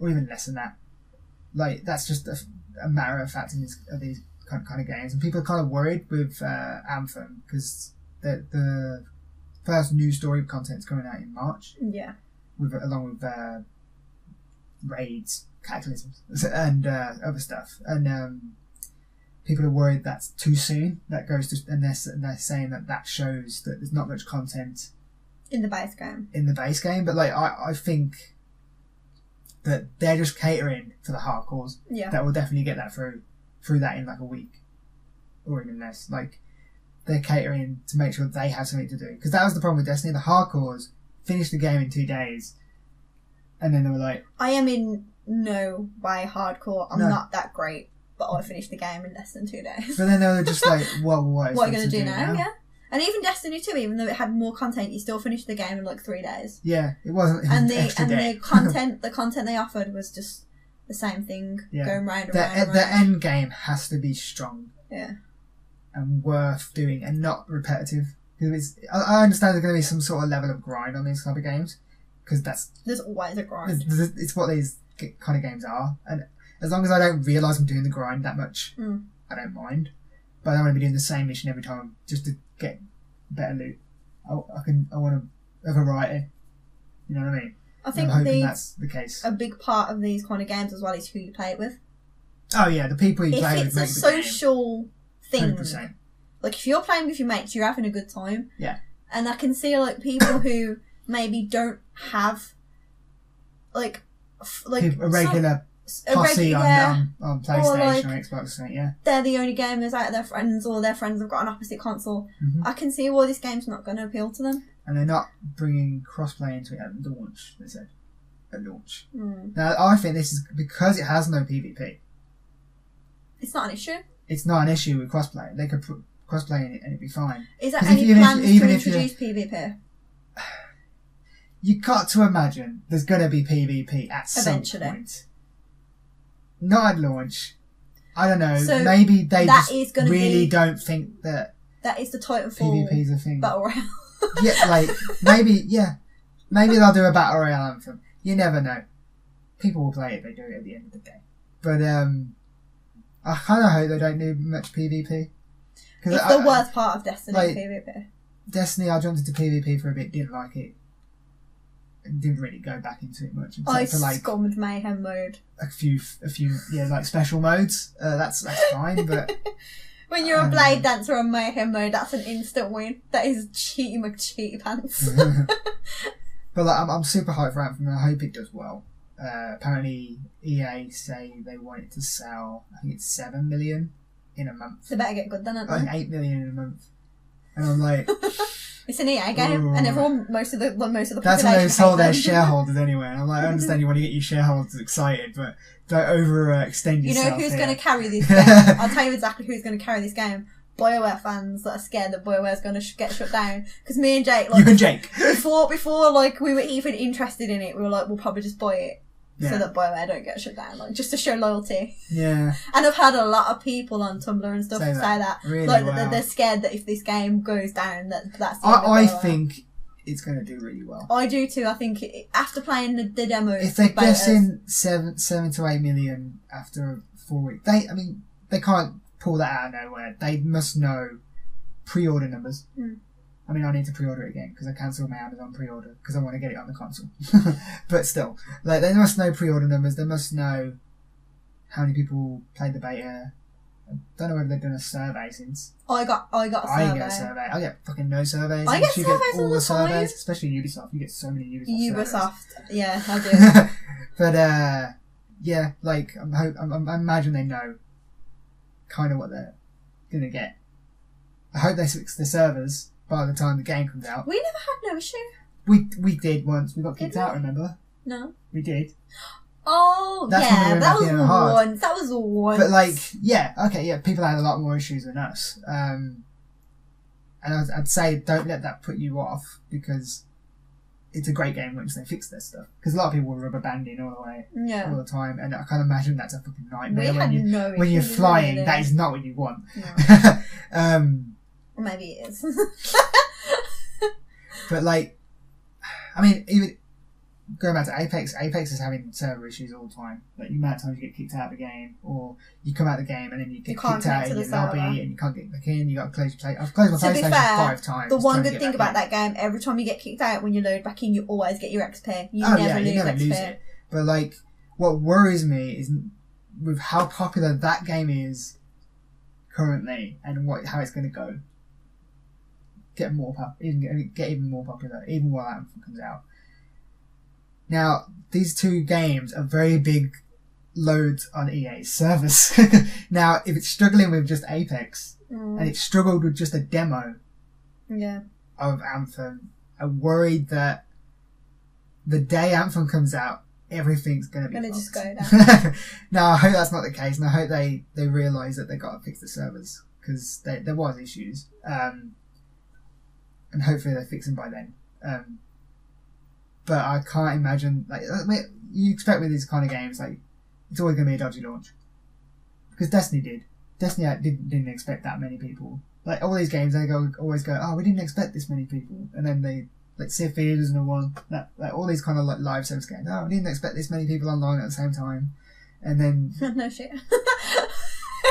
or even less than that. Like that's just a matter of fact in these kind of games, and people are kind of worried with Anthem because the first new story content is coming out in March. Yeah. Along with raids, cataclysms, and other stuff, and people are worried that's too soon. That goes to, and they're saying that shows that there's not much content in the base game. But like I think that they're just catering for the hardcores. Yeah. That will definitely get that through that in like a week or even less. Like they're catering to make sure they have something to do, because that was the problem with Destiny. The hardcores finished the game in 2 days, and then they were like, I am in no way hardcore. I'm not that great, but I finished the game in less than 2 days. But then they were just like, well, what are you going to do now? Yeah. And even Destiny 2, even though it had more content, you still finished the game in like 3 days. Yeah, it wasn't. The content they offered was just the same thing, going round and round. The end game has to be strong. Yeah. And worth doing, and not repetitive. Because I understand there's going to be some sort of level of grind on these type of games, because there's always a grind. It's what these kind of games are, and as long as I don't realise I'm doing the grind that much, I don't mind. But I don't want to be doing the same mission every time just to get better loot. I want a variety. You know what I mean? I think I'm hoping that's the case. A big part of these kind of games as well is who you play it with. Oh yeah, the people you play with make the game. If it's a social thing, 100%. Like if you're playing with your mates, you're having a good time. Yeah. And I can see like people who maybe don't have like a regular posse yeah. on PlayStation like, or Xbox, something, yeah. They're the only gamers out of their friends, or their friends have got an opposite console. Mm-hmm. I can see why this game's not going to appeal to them. And they're not bringing crossplay into it at launch, they said. At launch. Mm. Now, I think this is because it has no PvP. It's not an issue. It's not an issue with crossplay. They could put crossplay in it and it'd be fine. Is there any plans to introduce PvP? You got to imagine there's going to be PvP at some point. Not at launch. I don't know. So maybe they just really don't think that is the Titanfall PvP's a thing. Battle Royale. Maybe they'll do a Battle Royale Anthem. You never know. People will play it. They do it at the end of the day. But I kind of hope they don't do much PvP. It's the worst part of Destiny, PvP. Destiny, I jumped into PvP for a bit, didn't like it. And didn't really go back into it much. I scummed Mayhem mode. A few, like special modes. That's fine, but... When you're a Blade Dancer on Mayhem mode, that's an instant win. That is cheaty McCheaty pants. But like, I'm super hyped for Anthem, and I hope it does well. Apparently, EA say they want it to sell, I think it's 7 million in a month. They better get good then, aren't they? Like 8 million in a month. And I'm like... It's an EA game, and everyone, most of the population... That's when they sold their shareholders anyway. And I'm like, I understand you want to get your shareholders excited, but don't overextend yourself. You know who's going to carry this game? I'll tell you exactly who's going to carry this game. BioWare fans that are scared that BioWare's going to get shut down. Because me and Jake... Like, you and Jake. Before like, we were even interested in it, we were like, we'll probably just buy it. Yeah. So that BioWare don't get shut down, like just to show loyalty. Yeah. And I've had a lot of people on Tumblr and stuff say that. Really, like wow. they're scared that if this game goes down, that's the end of I think it's going to do really well. I do too. I think after playing the demos, if they're guessing 7 to 8 million after 4 weeks, they can't pull that out of nowhere. They must know pre-order numbers. Mm. I mean, I need to pre-order it again because I cancelled my Amazon pre-order because I want to get it on the console. But still, like, they must know pre-order numbers. They must know how many people played the beta. I don't know whether they've done a survey since. I got a survey. I get a survey. I get fucking no surveys. I get surveys all all the time. surveys, especially Ubisoft. You get so many Ubisoft surveys. Yeah, I do. But yeah, like I imagine they know kind of what they're gonna get. I hope they fix the servers by the time the game comes out. We never had no issue. We did once. We got kicked out, remember? No. We did. Oh, That's that was once. That was once. But like, people had a lot more issues than us. And I'd say don't let that put you off because it's a great game once they fix their stuff. Because a lot of people were rubber banding all the time, and I can't imagine that's a fucking nightmare when you're flying. That is not what you want. No. Maybe it is. But like, I mean, even going back to Apex is having server issues all the time. Like, the amount of times you get kicked out of the game, or you come out of the game and then you get kicked out in your lobby and you can't get back in. You got to close your play. I've closed my PlayStation 5 times. The one good thing about that game, every time you get kicked out, when you load back in, you always get your XP. You never lose it. But like, what worries me is with how popular that game is currently and how it's going to go. Get even more popular, even while Anthem comes out. Now, these two games are very big loads on EA's servers. Now, if it's struggling with just Apex, and it struggled with just a demo of Anthem, I'm worried that the day Anthem comes out, everything's going to be just go down. No, I hope that's not the case, and I hope they realise that they got to fix the servers, because there was issues. And hopefully they fix them by then. But I can't imagine, like, you expect with these kind of games, like, it's always going to be a dodgy launch. Because Destiny did. Destiny didn't expect that many people. Like, all these games, they always go, oh, we didn't expect this many people. And then they, like, Sea of Thieves and like, all these kind of like live service games, oh, we didn't expect this many people online at the same time. And then... no shit.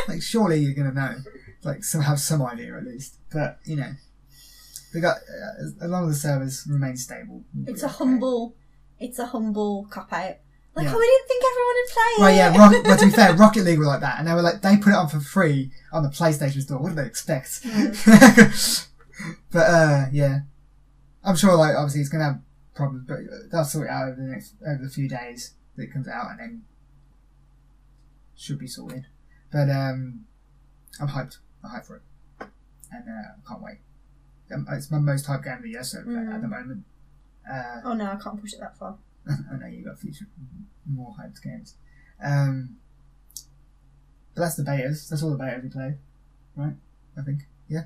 like, surely you're going to know. Like, have some idea at least. But, you know... We got as long as the servers remain stable. It's a humble cop out. Like, we didn't think everyone would play it. Well, yeah. But to be fair, Rocket League were like that, and they put it on for free on the PlayStation Store. What did they expect? But yeah, I'm sure. Like, obviously, it's gonna have problems, but they'll sort it out over the few days that it comes out, and then should be sorted. But I'm hyped. I'm hyped for it, and I can't wait. It's my most hyped game of the year so far at the moment. Oh no, I can't push it that far. I know you got future more hyped games. But that's the betas. That's all the betas we played, right? I think, yeah.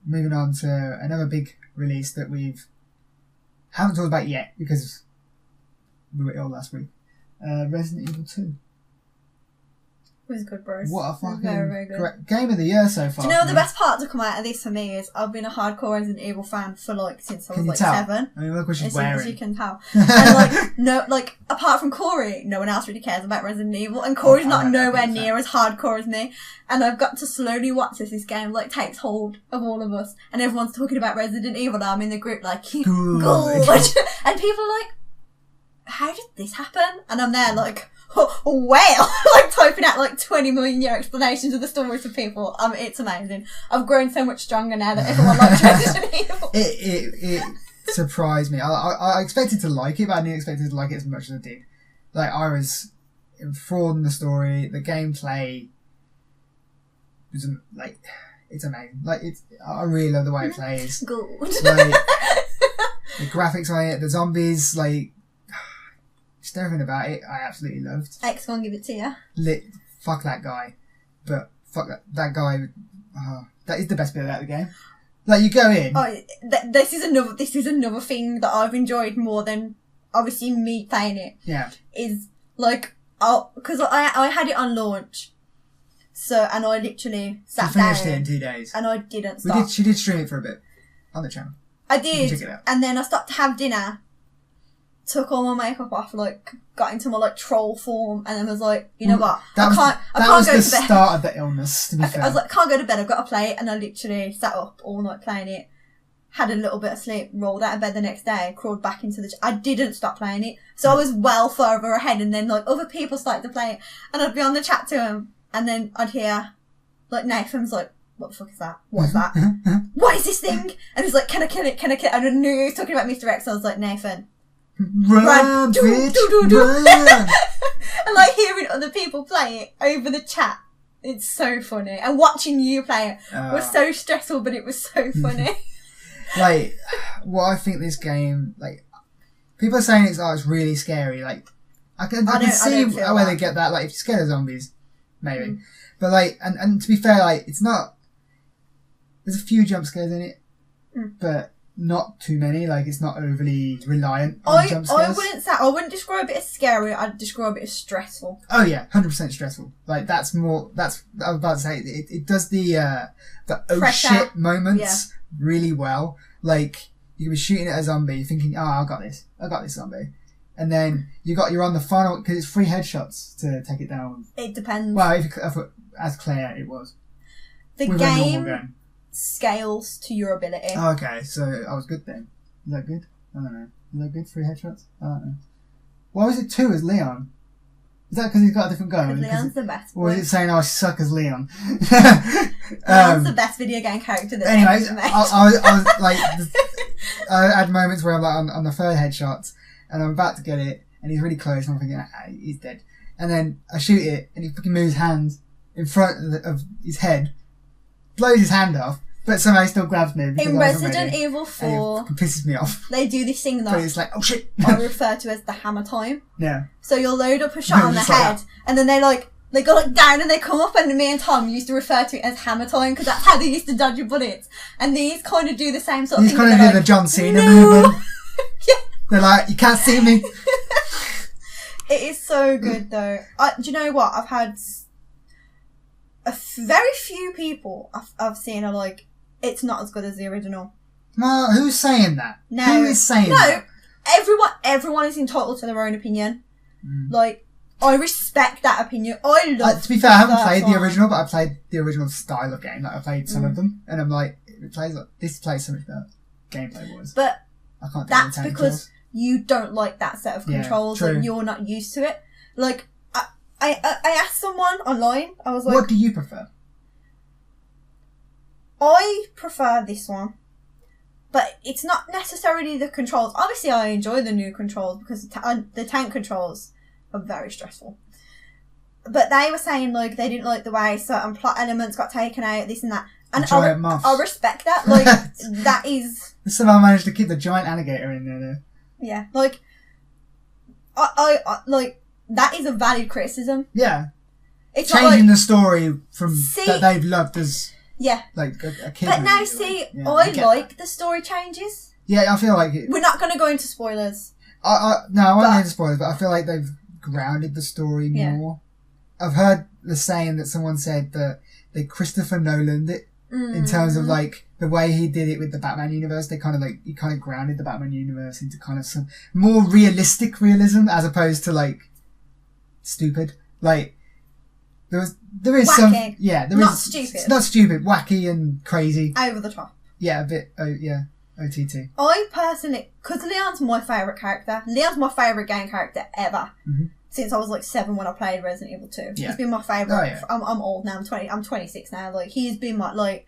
Moving on to another big release that we've haven't talked about yet because we were ill last week. Resident Evil 2. It was good, bros. What a fucking very, very good. great game of the year so far. Do you know what the best part to come out of this for me is? I've been a hardcore Resident Evil fan for since I was Can you tell? 7. I mean, look what she's As wearing. you can tell. And apart from Corey, no one else really cares about Resident Evil, and Corey's not nowhere near as hardcore as me. And I've got to slowly watch as this game takes hold of all of us, and everyone's talking about Resident Evil. Now I'm in the group good, and people are like, "How did this happen?" And I'm there whale, typing out 20 million year explanations of the stories for people. It's amazing. I've grown so much stronger now that everyone likes Resident Evil. It surprised me. I expected to like it, but I didn't expect to like it as much as I did. I was enthralled in the story. The gameplay was it's amazing. I really love the way it plays. Good. The graphics on it, the zombies, just everything about it, I absolutely loved. X gonna give it to you. Fuck that guy, but fuck that guy. That is the best bit about the game. You go in. Oh, this is another thing that I've enjoyed more than obviously me playing it. Yeah. Is because I had it on launch, and I literally sat down. Finished it in 2 days, and I didn't stop. She did stream it for a bit on the channel. I did, check it out. And then I stopped to have dinner. Took all my makeup off, got into my troll form, and then was you know what? I can't go to bed. That was the start of the illness, to be fair. I was can't go to bed, I've got to play it, and I literally sat up all night playing it, had a little bit of sleep, rolled out of bed the next day, crawled back into I didn't stop playing it, so I was well further ahead, and then other people started to play it, and I'd be on the chat to them, and then I'd hear, Nathan's what the fuck is that? What's that? What is this thing? And he's can I kill it? Can I kill it? And I knew he was talking about Mr. X, so I was Nathan, run, bitch, run. And hearing other people play it over the chat, it's so funny. And watching you play it was so stressful, but it was so funny. What I think this game, people are saying it's really scary. I can see where they get that. If you're scared of zombies, maybe. But and to be fair, it's not. There's a few jump scares in it, but not too many. It's not overly reliant on jump scares. I wouldn't describe it as scary. I'd describe it as stressful. Oh yeah, 100% stressful. That's more. I was about to say it does the oh pressure shit moments really well. You can be shooting at a zombie, you're thinking, I got this zombie, and then you're on the final because it's 3 headshots to take it down. It depends. Well, as Claire, it was the with game scales to your ability. Oh, okay, so I was good then. Is that good? I don't know. Is that good? 3 headshots? I don't know. Why was it 2 as Leon? Is that because he's got a different gun? Because Leon's the best. Or is it saying I suck as Leon? Leon's the best video game character that's anyways, ever made. I had moments where I'm on the 3rd headshot and I'm about to get it and he's really close and I'm thinking, he's dead. And then I shoot it and he fucking moves his hands in front of his head, blows his hand off, but somehow he still grabs me. In Resident Evil 4, it pisses me off. they do this thing But it's oh shit. I refer to as the hammer time. Yeah. So you'll load up a shot on the head, and then they go down and they come up, and me and Tom used to refer to it as hammer time because that's how they used to dodge your bullets. And these kind of do the same sort of thing. These kind of do the John Cena movement. Yeah. They're you can't see me. It is so good though. Do you know what? I've had very few people I've seen are it's not as good as the original. No, who's saying that? No. Who is saying that? Everyone is entitled to their own opinion. I respect that opinion. I love to be fair, I haven't played the original, but I played the original style of game. I played some of them, and I'm this plays so much better gameplay wise. But I can't. That's because you don't like that set of controls. True. You're not used to it. I asked someone online. I was like, "What do you prefer?" I prefer this one, but it's not necessarily the controls. Obviously, I enjoy the new controls because the tank controls are very stressful. But they were saying, like, they didn't like the way certain plot elements got taken out, this and that. And I respect that. Like, that is... Somehow managed to keep the giant alligator in there, though. Yeah, like, I like, that is a valid criticism. Yeah. It's changing the story from that they've loved as like a kid. But now, I like the story changes. Yeah, I feel like we're not going to go into spoilers. I won't go into spoilers, but I feel like they've grounded the story more. I've heard the saying that someone said that they Christopher Nolan'd it in terms of like the way he did it with the Batman universe. He kind of grounded the Batman universe into kind of some more realistic realism as opposed to like stupid. Like there is wacky. Not stupid. It's not stupid, wacky and crazy. Over the top. Yeah, a bit. OTT. I personally, because Leon's my favourite character. Leon's my favourite game character ever. Mm-hmm. Since I was like 7 when I played Resident Evil 2. Yeah. He's been my favourite. Oh, yeah. I'm old now. I'm 26 now. Like he's been my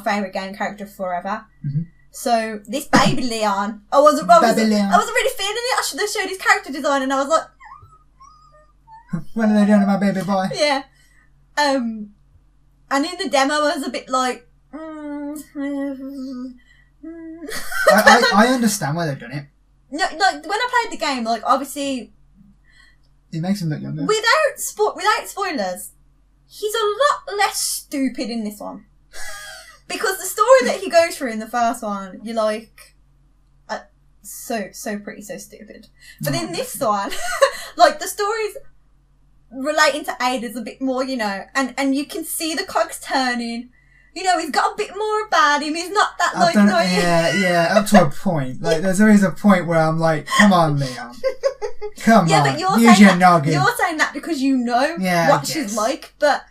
favourite game character forever. Mm-hmm. So this baby Leon, I wasn't really feeling it. I should have showed his character design, and I was like, when are they doing to my baby boy? Yeah. And in the demo, I was a bit like, I understand why they've done it. No, like when I played the game, like obviously, it makes him look younger. Without spoilers, he's a lot less stupid in this one. Because the story that he goes through in the first one, you're like, so stupid. But in this one, like the story's relating to Ada's a bit more, you know, and you can see the cogs turning. You know, he's got a bit more about him. He's not that like annoying. Yeah, up to a point. Like there's always a point where I'm like, come on, Leon. Come on. But use your noggin. You're saying that because you know what she's like, but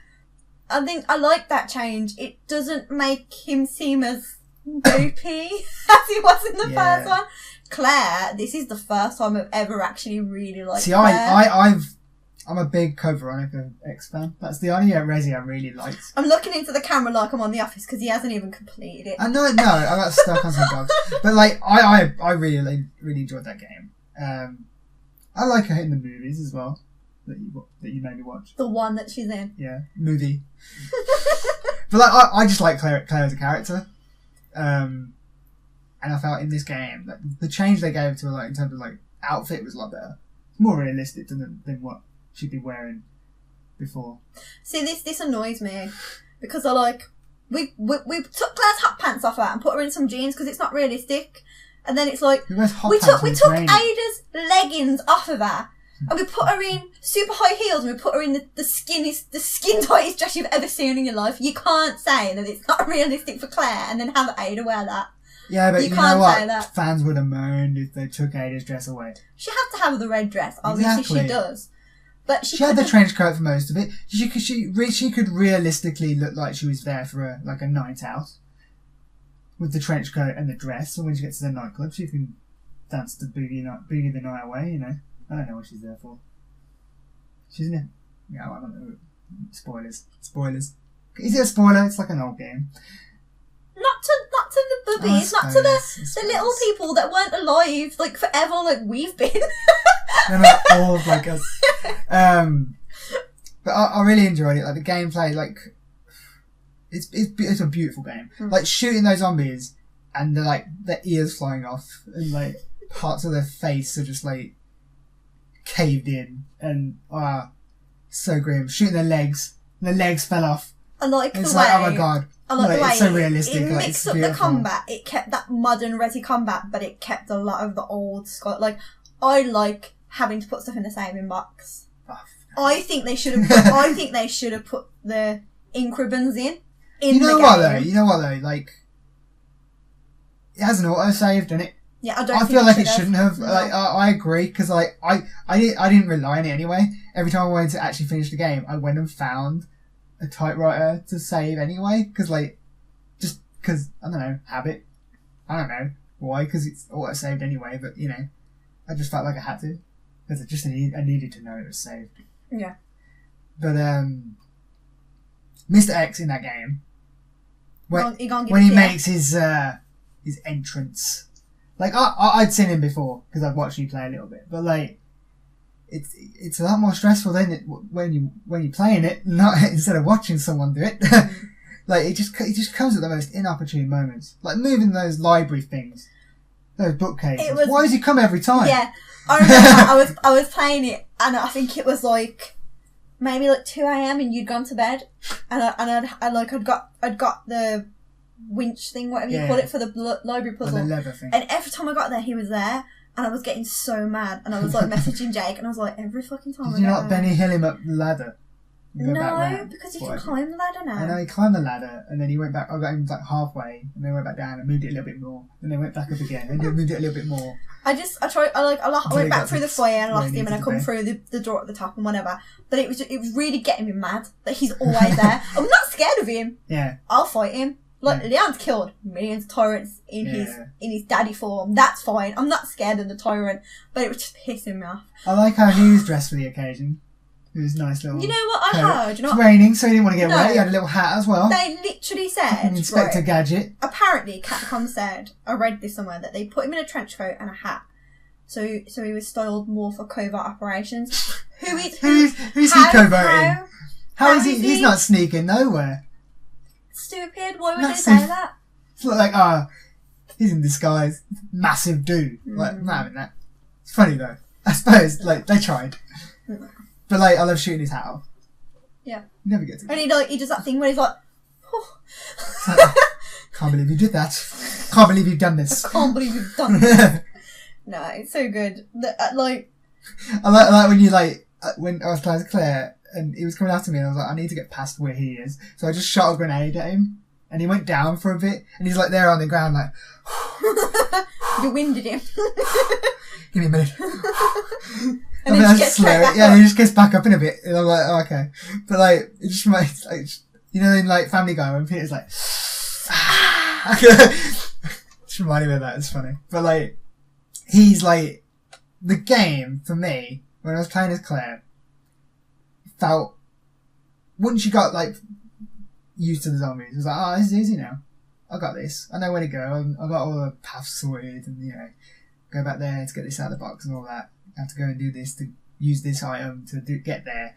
I think I like that change. It doesn't make him seem as dopey as he was in the first one. Claire, this is the first time I've ever actually really liked Claire. I'm a big Code Veronica X fan. That's the only Resi I really liked. I'm looking into the camera like I'm on The Office because he hasn't even completed it. I know, I got stuck on some bugs. But like, I really enjoyed that game. I like her in the movies as well. That you made me watch. The one that she's in. Yeah, movie. But like, I just like Claire as a character. And I felt in this game that the change they gave to her, like in terms of like outfit, was a lot better. More realistic than what she'd be wearing before. See, this annoys me because I like we took Claire's hot pants off her and put her in some jeans because it's not realistic, and then it's like we took Ada's leggings off of her and we put her in super high heels and we put her in the skin tightest dress you've ever seen in your life. You can't say that it's not realistic for Claire and then have Ada wear that. Yeah, but you know what? Say that. Fans would have moaned if they took Ada's dress away. She had to have the red dress. Obviously, she does. But she had the trench coat for most of it. She could realistically look like she was there for a night out with the trench coat and the dress. And when she gets to the nightclub, she can dance the boogie the night away. You know, I don't know what she's there for. She's in it. Yeah, I don't know. Spoilers. Is it a spoiler? It's like an old game. Not to the boobies, not to the little people that weren't alive like forever, like we've been. They're not old like us. But I really enjoyed it. Like the gameplay, like it's a beautiful game. Like shooting those zombies and their ears flying off and like parts of their face are just like caved in and so grim. Shooting their legs and their legs fell off. I like and the it's way. Like, oh my god. I like the way it's so realistic. It mixed up the combat. It kept that modern Resi combat, but it kept a lot of the old Scott. Like I like having to put stuff in the saving box. I think they should have put the ink ribbons in. You know what though? Like it has an auto save, doesn't it? Yeah, I feel like it shouldn't have. No. Like I agree because like I didn't rely on it anyway. Every time I wanted to actually finish the game, I went and found a typewriter to save anyway, because I don't know, habit. I don't know why, because it's auto saved anyway. But you know, I just felt like I had to because I needed to know it was saved. Yeah. But Mr. X in that game, when he makes his entrance, like I'd seen him before because I'd watched you play a little bit, but like it's a lot more stressful than it when you're playing it, not instead of watching someone do it. Like it just comes at the most inopportune moments. Like moving those library things, those bookcases. Why does he come every time? Yeah, I remember I was playing it, and I think it was like maybe like 2 a.m. and you'd gone to bed, and I'd got the winch thing, whatever you call it, for the library puzzle, the leather thing. And every time I got there, he was there. And I was getting so mad, and I was like messaging Jake, and I was like, every fucking time. Did you not Benny Hill him up the ladder? No, because you can climb the ladder now. I know he climbed the ladder, and then he went back. I got him like halfway, and then went back down and moved it a little bit more, and then went back up again, and then moved it a little bit more. I went back through the foyer and I lost him, and I come through the door at the top and whatever. But it was really getting me mad that he's always there. I'm not scared of him. Yeah, I'll fight him. Like, Leon's killed millions of tyrants in his daddy form. That's fine. I'm not scared of the tyrant, but it was just pissing me off. I like how he was dressed for the occasion. It was nice little. You know what I heard? It's raining, so he didn't want to get wet. He had a little hat as well. They literally said, Inspector Gadget. Apparently, Capcom said, I read this somewhere, that they put him in a trench coat and a hat. So he was styled more for covert operations. Who's he coverting? How is he? He's not sneaking nowhere. Stupid. Why would they say that? It's like, he's in disguise. Massive dude. Like, I'm not having that. It's funny though. I suppose, like, they tried. But like, I love shooting his hat off. Yeah. You never get to. And he does that thing where he's like, can't believe you did that. Can't believe you've done this. I can't believe you've done this. No, it's so good. I like when you when I was playing as Claire, and he was coming after me, and I was like, I need to get past where he is. So I just shot a grenade at him, and he went down for a bit, and he's like there on the ground, like. You winded him. Give me a minute. And then he just gets back up in a bit, and I'm like, oh, okay. But like, it just reminds, like, you know, in like Family Guy when Peter's like, just reminded me of that. It's funny, but like, he's like, the game for me when I was playing as Claire. Felt once you got like used to the zombies, it was like, oh, this is easy now. I got this. I know where to go. I got all the paths sorted, and go back there to get this out of the box and all that. I have to go and do this to use this item to get there,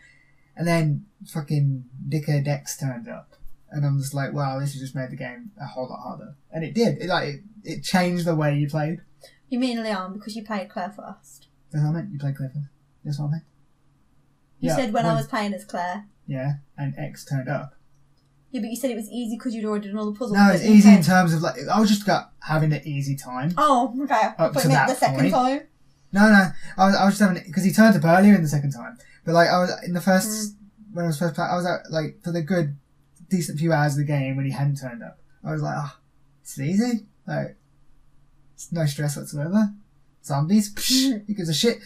and then fucking Dicker Dex turned up, and I'm just like, wow, this has just made the game a whole lot harder, and it did. It changed the way you played. You mean Leon because you played Claire first? That's what I meant. You played Claire first. That's what I meant. You said when I was playing as Claire. Yeah, and X turned up. Yeah, but you said it was easy because you'd already done all the puzzles. No, it's easy in terms of like, I was just having an easy time. Oh, okay. Up but to that the second time? No, I was just having it, because he turned up earlier in the second time. But like, I was in the first, when I was first playing, I was at like, for the good, decent few hours of the game when he hadn't turned up. I was like, it's easy. Like, it's no stress whatsoever. Zombies, who gives a shit?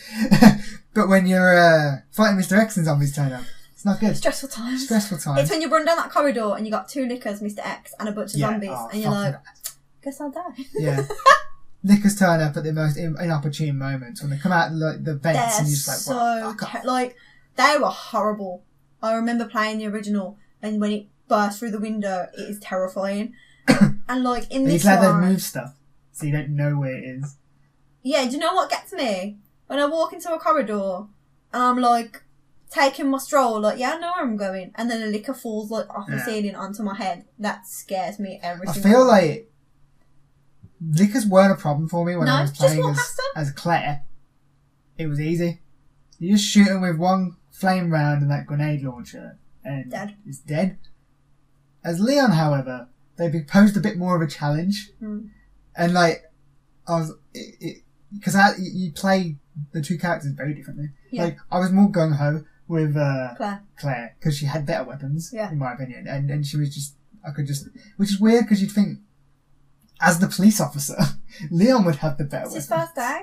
But when you're fighting Mr. X and zombies turn up, it's not good. Stressful times. It's when you run down that corridor and you got 2 lickers, Mr. X, and a bunch of zombies, and you're like, guess I'll die. Yeah. Lickers turn up at the most inopportune moments when they come out like the vents, and you're just like, what? They were horrible. I remember playing the original, and when it burst through the window, it is terrifying. And like in this one, they move stuff, so you don't know where it is. Yeah, do you know what gets me? When I walk into a corridor and I'm like taking my stroll, like, yeah, I know where I'm going, and then a licker falls like off the ceiling onto my head. That scares me every single time. I feel like lickers weren't a problem for me when I was playing as Claire. It was easy. You just shoot them with one flame round and that grenade launcher, and it's dead. As Leon, however, they posed a bit more of a challenge, and like because you play the two characters very differently. Yeah. Like, I was more gung-ho with Claire, because she had better weapons, in my opinion, and she was just, which is weird, because you'd think, as the police officer, Leon would have the better weapons. It's his first day.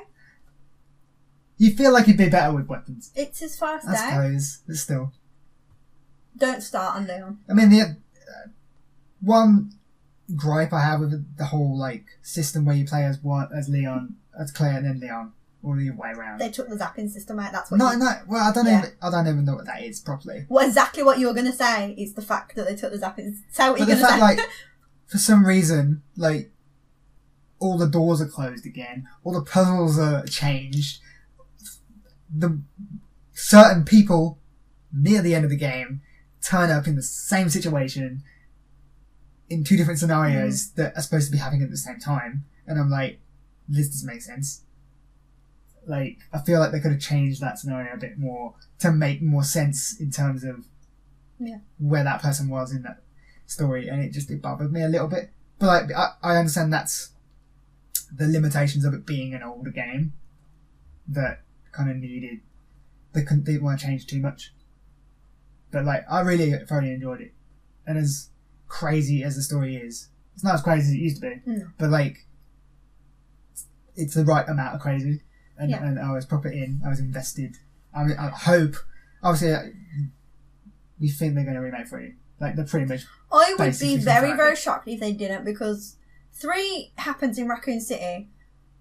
You feel like he'd be better with weapons. It's his first day. I suppose, but still. Don't start on Leon. I mean, the one gripe I have with the whole, like, system where you play as Leon, as Claire and then Leon, or the other way around. They took the zapping system out. That's what. Well, I don't even know what that is properly. Well, exactly what you were going to say is the fact that they took the zapping. Say what you're going to say. Like, for some reason, like, all the doors are closed again, all the puzzles are changed. certain people near the end of the game turn up in the same situation in two different scenarios that are supposed to be happening at the same time, and I'm like, this doesn't make sense. Like, I feel like they could have changed that scenario a bit more to make more sense in terms of where that person was in that story, and it bothered me a little bit. But like, I understand that's the limitations of it being an older game that kind of needed. They didn't want to change too much. But like, I really thoroughly enjoyed it, and as crazy as the story is, it's not as crazy as it used to be. But like, it's the right amount of crazy, and I was proper in. I was invested. I hope, obviously, we think they're going to remake 3. Like, they're pretty much. I would be very, very shocked if they didn't, because 3 happens in Raccoon City,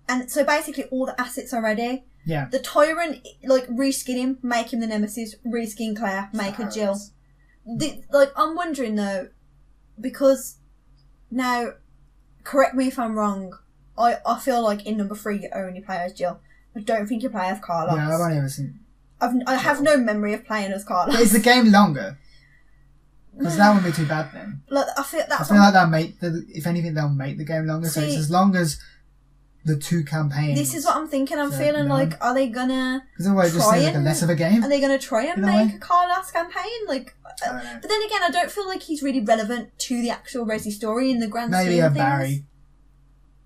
and so basically all the assets are ready. Yeah. The Tyrant, like, reskin him, make him the Nemesis, reskin Claire, make her Jill. I'm wondering though, because now, correct me if I'm wrong, I feel like in number 3 you only play as Jill. I don't think you play as Carlos. Yeah, I've only ever seen. I have no memory of playing as Carlos. But is the game longer? Because that wouldn't be too bad then. Like, I feel like they'll make if anything, they'll make the game longer. So it's as long as the 2 campaigns. This is what I'm thinking. I'm feeling like, are they gonna? Because otherwise, it just seems like a less of a game. Are they gonna try and make a Carlos campaign? Like, but then again, I don't feel like he's really relevant to the actual Resi story in the grand scheme of things. Maybe a Barry.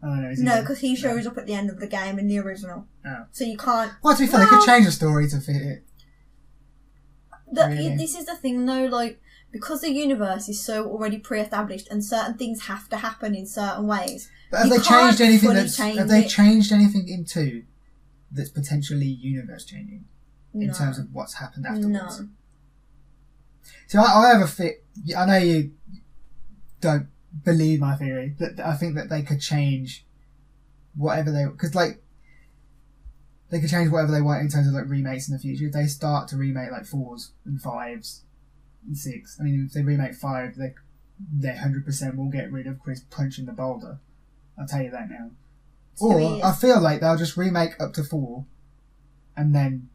I don't know. No, because he shows up at the end of the game in the original. Oh. So you can't. Well, to be fair, they could change the story to fit it. This is the thing, though. Like, because the universe is so already pre-established, and certain things have to happen in certain ways. But have they changed anything? Have they changed anything in 2 that's potentially universe changing in terms of what's happened afterwards? No. So I have a fit. I know you don't believe my theory, but I think that they could change whatever they, because like they could change whatever they want in terms of like remakes in the future. If they start to remake like 4s and 5s and 6, I mean, if they remake 5, they 100% will get rid of Chris punching the boulder. I'll tell you that now. Or I feel like they'll just remake up to 4 and then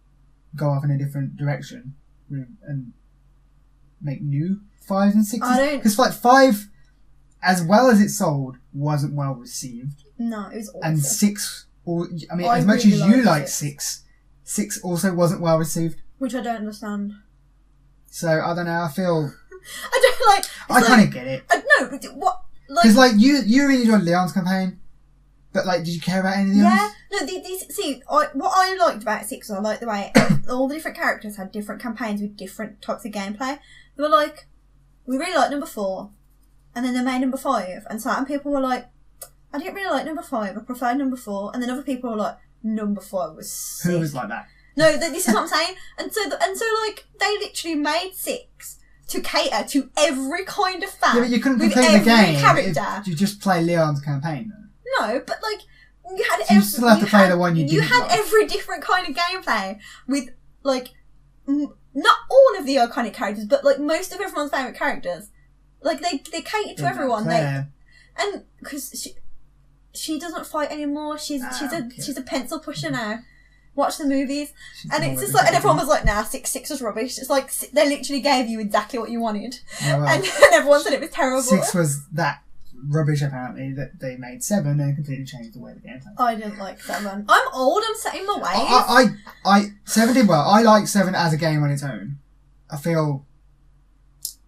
go off in a different direction and make new 5s and 6s. Because like 5, as well as it sold, wasn't well received. No, it was awful. And 6, I mean, as much as you like 6 also wasn't well received. Which I don't understand. So, I don't know, I feel... I don't like... I kind of get it. No, but what... Because, like, you really enjoyed Leon's campaign, but, like, did you care about any of the others? Yeah, no, what I liked about 6, I liked the way all the different characters had different campaigns with different types of gameplay. They were like, we really liked number 4, and then they made number 5, and certain people were like, I didn't really like number 5, I preferred number 4, and then other people were like, number 5 was sick. Who was like that? No, this is what I'm saying. And so, like, they literally made 6 to cater to every kind of fan. Yeah, but you couldn't complete the game if you just play Leon's campaign, though. No, but, like, you had you still have to play the one you didn't had like. Every different kind of gameplay with, like, not all of the iconic characters, but, like, most of everyone's favourite characters. Like, they cater to everyone. And, because she doesn't fight anymore. She's a pencil pusher now. Watch the movies. And it's just like, and everyone was like, nah, 6 was rubbish. It's like, they literally gave you exactly what you wanted. Yeah, well, and everyone said it was terrible. 6 was that rubbish, apparently, that they made 7 and completely changed the way the game played. I didn't like 7. I'm old, I'm set in my ways. 7 did well. I like 7 as a game on its own. I feel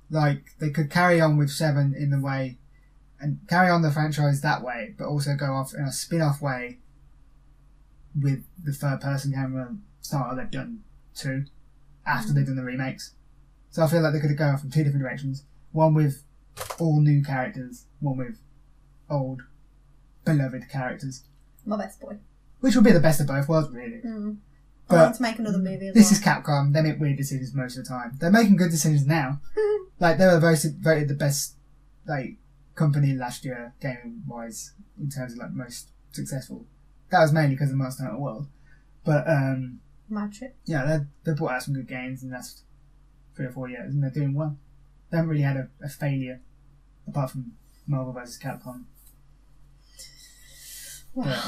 like they could carry on with 7 in the way, and carry on the franchise that way, but also go off in a spin-off way with the third-person camera style they've done 2 after they've done the remakes. So I feel like they could go off in 2 different directions. One with all new characters, one with old, beloved characters. My best boy. Which would be the best of both worlds, really. I want to make another movie as this is Capcom. They make weird decisions most of the time. They're making good decisions now. Like, they were voted the best, like, company last year, gaming-wise, in terms of, like, most successful. That was mainly because of Monster Hunter World. But, Magic. Yeah, they brought out some good games in the last 3 or 4 years, and they're doing well. They haven't really had a failure, apart from Marvel vs. Capcom. But,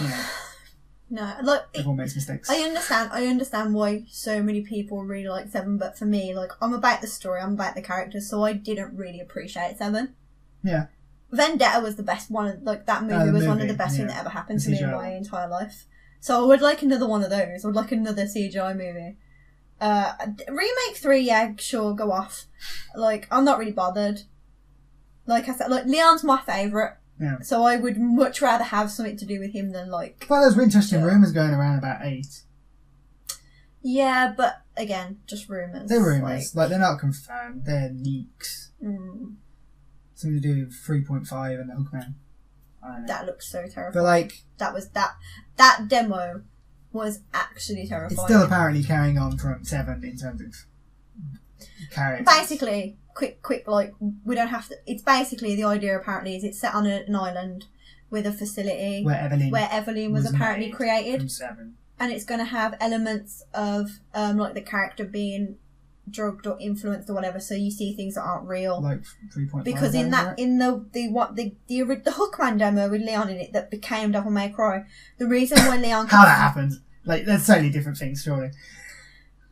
No, like everyone makes mistakes. I understand why so many people really like 7, but for me, like, I'm about the story, I'm about the characters, so I didn't really appreciate 7. Yeah. Vendetta was the best one. Like, that movie was one of the best things that ever happened to me in my entire life. So I would like another one of those. I would like another CGI movie. Remake 3, yeah, sure, go off. Like, I'm not really bothered. Like I said, like, Leon's my favourite. Yeah. So I would much rather have something to do with him than, like... Well, there's interesting rumours going around about 8. Yeah, but, again, just rumours. They're rumours. Like, they're not confirmed. They're leaks. Something to do with 3.5 and the Hookman. I don't know. That looks so terrifying. But, like... That demo was actually terrifying. It's still apparently carrying on from 7 in terms of characters. Basically, quick, like, we don't have to... It's basically, the idea apparently is it's set on an island with a facility where Evelyn was apparently created. From 7. And it's going to have elements of, like, the character being drugged or influenced or whatever, so you see things that aren't real. Like 3.5. Because in the Hookman demo with Leon in it that became Devil May Cry, the reason why Leon... How that happened? Like, there's totally different things, surely.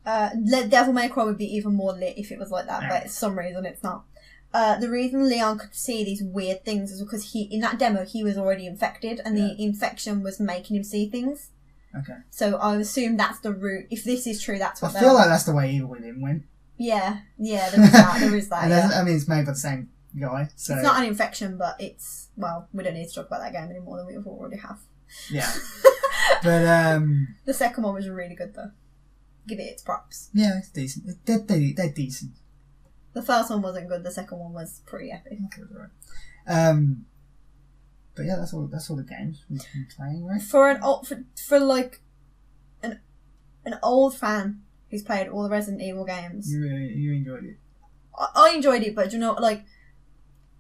Devil May Cry would be even more lit if it was like that, but for some reason it's not. The reason Leon could see these weird things is because in that demo he was already infected, and the infection was making him see things. Okay. So I assume that's the route. If this is true, that's what I feel like that's the way Evil Within went. Yeah, there is that. And yeah. I mean, it's made by the same guy, so... It's not an infection, but it's... Well, we don't need to talk about that game anymore than we already have. Yeah. But, the second one was really good, though. Give it its props. Yeah, it's decent. They're decent. The first one wasn't good, the second one was pretty epic. Okay, right. But yeah, that's all the games we've been playing, right? For like an old fan who's played all the Resident Evil games. You enjoyed it. I enjoyed it, but you know, like,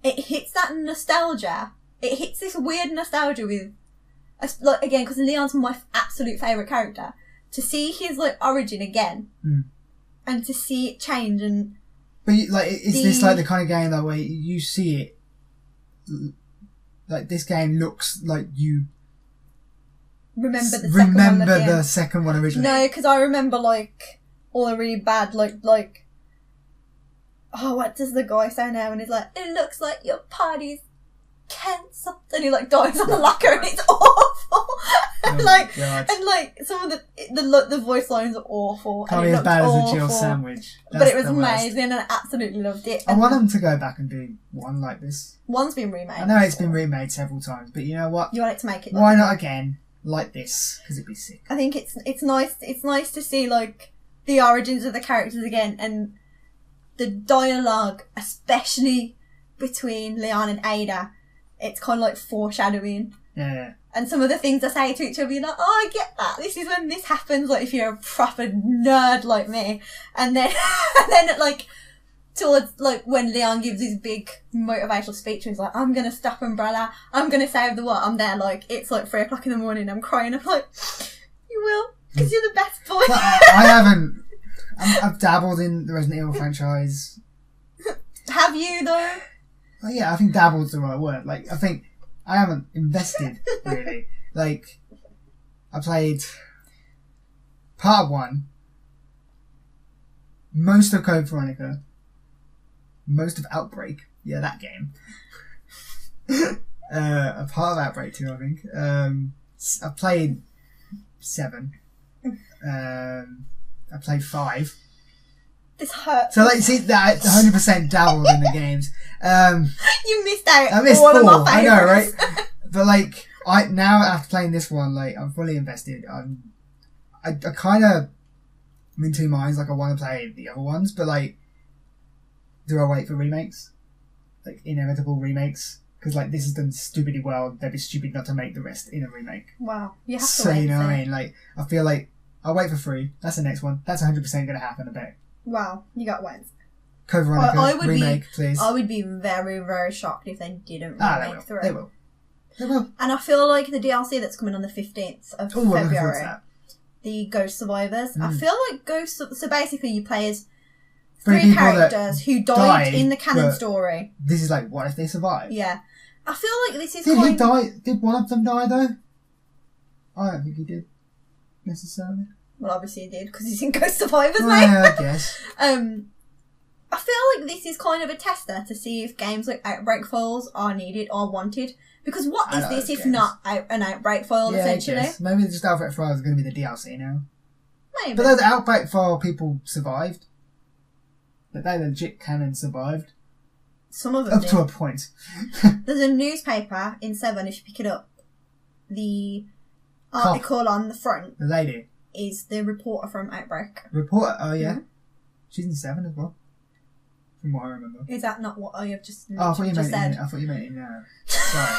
it hits that nostalgia. It hits this weird nostalgia with, like, again, because Leon's my absolute favourite character. To see his, like, origin again, and to see it change, and... But, like, is this, like, the kind of game that where you see it, like, this game looks like you... Remember the second one originally? No, because I remember, like, all the really bad, like... Oh, what does the guy say now? And he's like, it looks like your party's cancer. And he, like, dies on the locker, and it's awful. And some of the voice lines are awful. Can't be as bad as a Jill sandwich. But it was amazing, and I absolutely loved it. I want them to go back and do one like this. One's been remade. I know it's been remade several times, but you know what? You want it to make it. Why not again like this? Because it'd be sick. I think it's nice. It's nice to see, like, the origins of the characters again, and the dialogue, especially between Leon and Ada. It's kind of like foreshadowing. Yeah. And some of the things I say to each other, you're like, oh, I get that. This is when this happens, like, if you're a proper nerd like me. And then, like, towards, like, when Leon gives his big motivational speech, he's like, I'm going to stop Umbrella. I'm going to save the world. I'm there, like, it's like 3 o'clock in the morning. I'm crying. I'm like, you will, because you're the best boy. I haven't. I've dabbled in the Resident Evil franchise. Have you, though? Well, yeah, I think dabbled's the right word. Like, I think I haven't invested, really. Like, I played part 1, most of Code Veronica, most of Outbreak. Yeah, that game. A part of Outbreak too, I think. I played 7. I played 5. This hurts. So, like, see, that 100% dabbled in the games. You missed out. I missed all 4. Of my I know, right? favourites. But, like, now after playing this one, like, I'm fully invested. I kind of am in two minds. Like, I want to play the other ones, but, like, do I wait for remakes? Like, inevitable remakes? Because, like, this is done stupidly well. They'd be stupid not to make the rest in a remake. Wow. You have to So, wait. you know what I mean? Like, I feel like I'll wait for 3. That's the next one. That's 100% going to happen, I bet. Wow. You got wins. Code Veronica, remake, please. I would be very, very shocked if they didn't remake 3. They will. They will. And I feel like the DLC that's coming on the 15th of February, the Ghost Survivors, I feel like so basically you play as 3 characters who died in the canon story. This is like, what if they survive? Yeah. I feel like this is Did one of them die, though? I don't think he did necessarily. Well, obviously he did because he's in Ghost Survivors, mate. Well, I guess. I feel like this is kind of a tester to see if games like Outbreak files are needed or wanted. Because what is this if not an Outbreak file, essentially? I guess. Maybe just Outbreak files are going to be the DLC now. Maybe. But those Outbreak file people survived. But they legit canon survived. Some of them Up to a point. There's a newspaper in 7, if you pick it up. The article on the front. The lady. Is the reporter from Outbreak. Reporter? Oh, yeah. Mm-hmm. She's in 7 as well. From what I remember. Is that not what I have just, I thought you meant said? I thought you meant in... Sorry.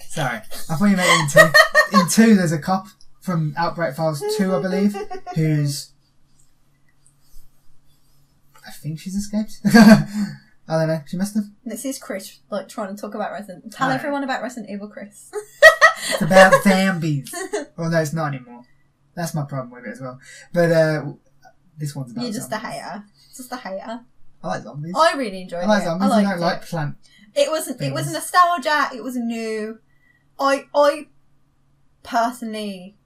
Sorry. I thought you meant in 2. In 2, there's a cop from Outbreak Files 2, I believe, who's... I think she's escaped. I don't know. She must have. This is Chris, like, trying to talk about Resident... Tell everyone about Resident Evil, Chris. It's about zombies. Well, no, it's not anymore. That's my problem with it as well. But this one's about You're just zombies. a hater. Just a hater. I like zombies. I really enjoyed it. I like zombies. I don't it. like plant. It was nostalgia. It was new. I personally,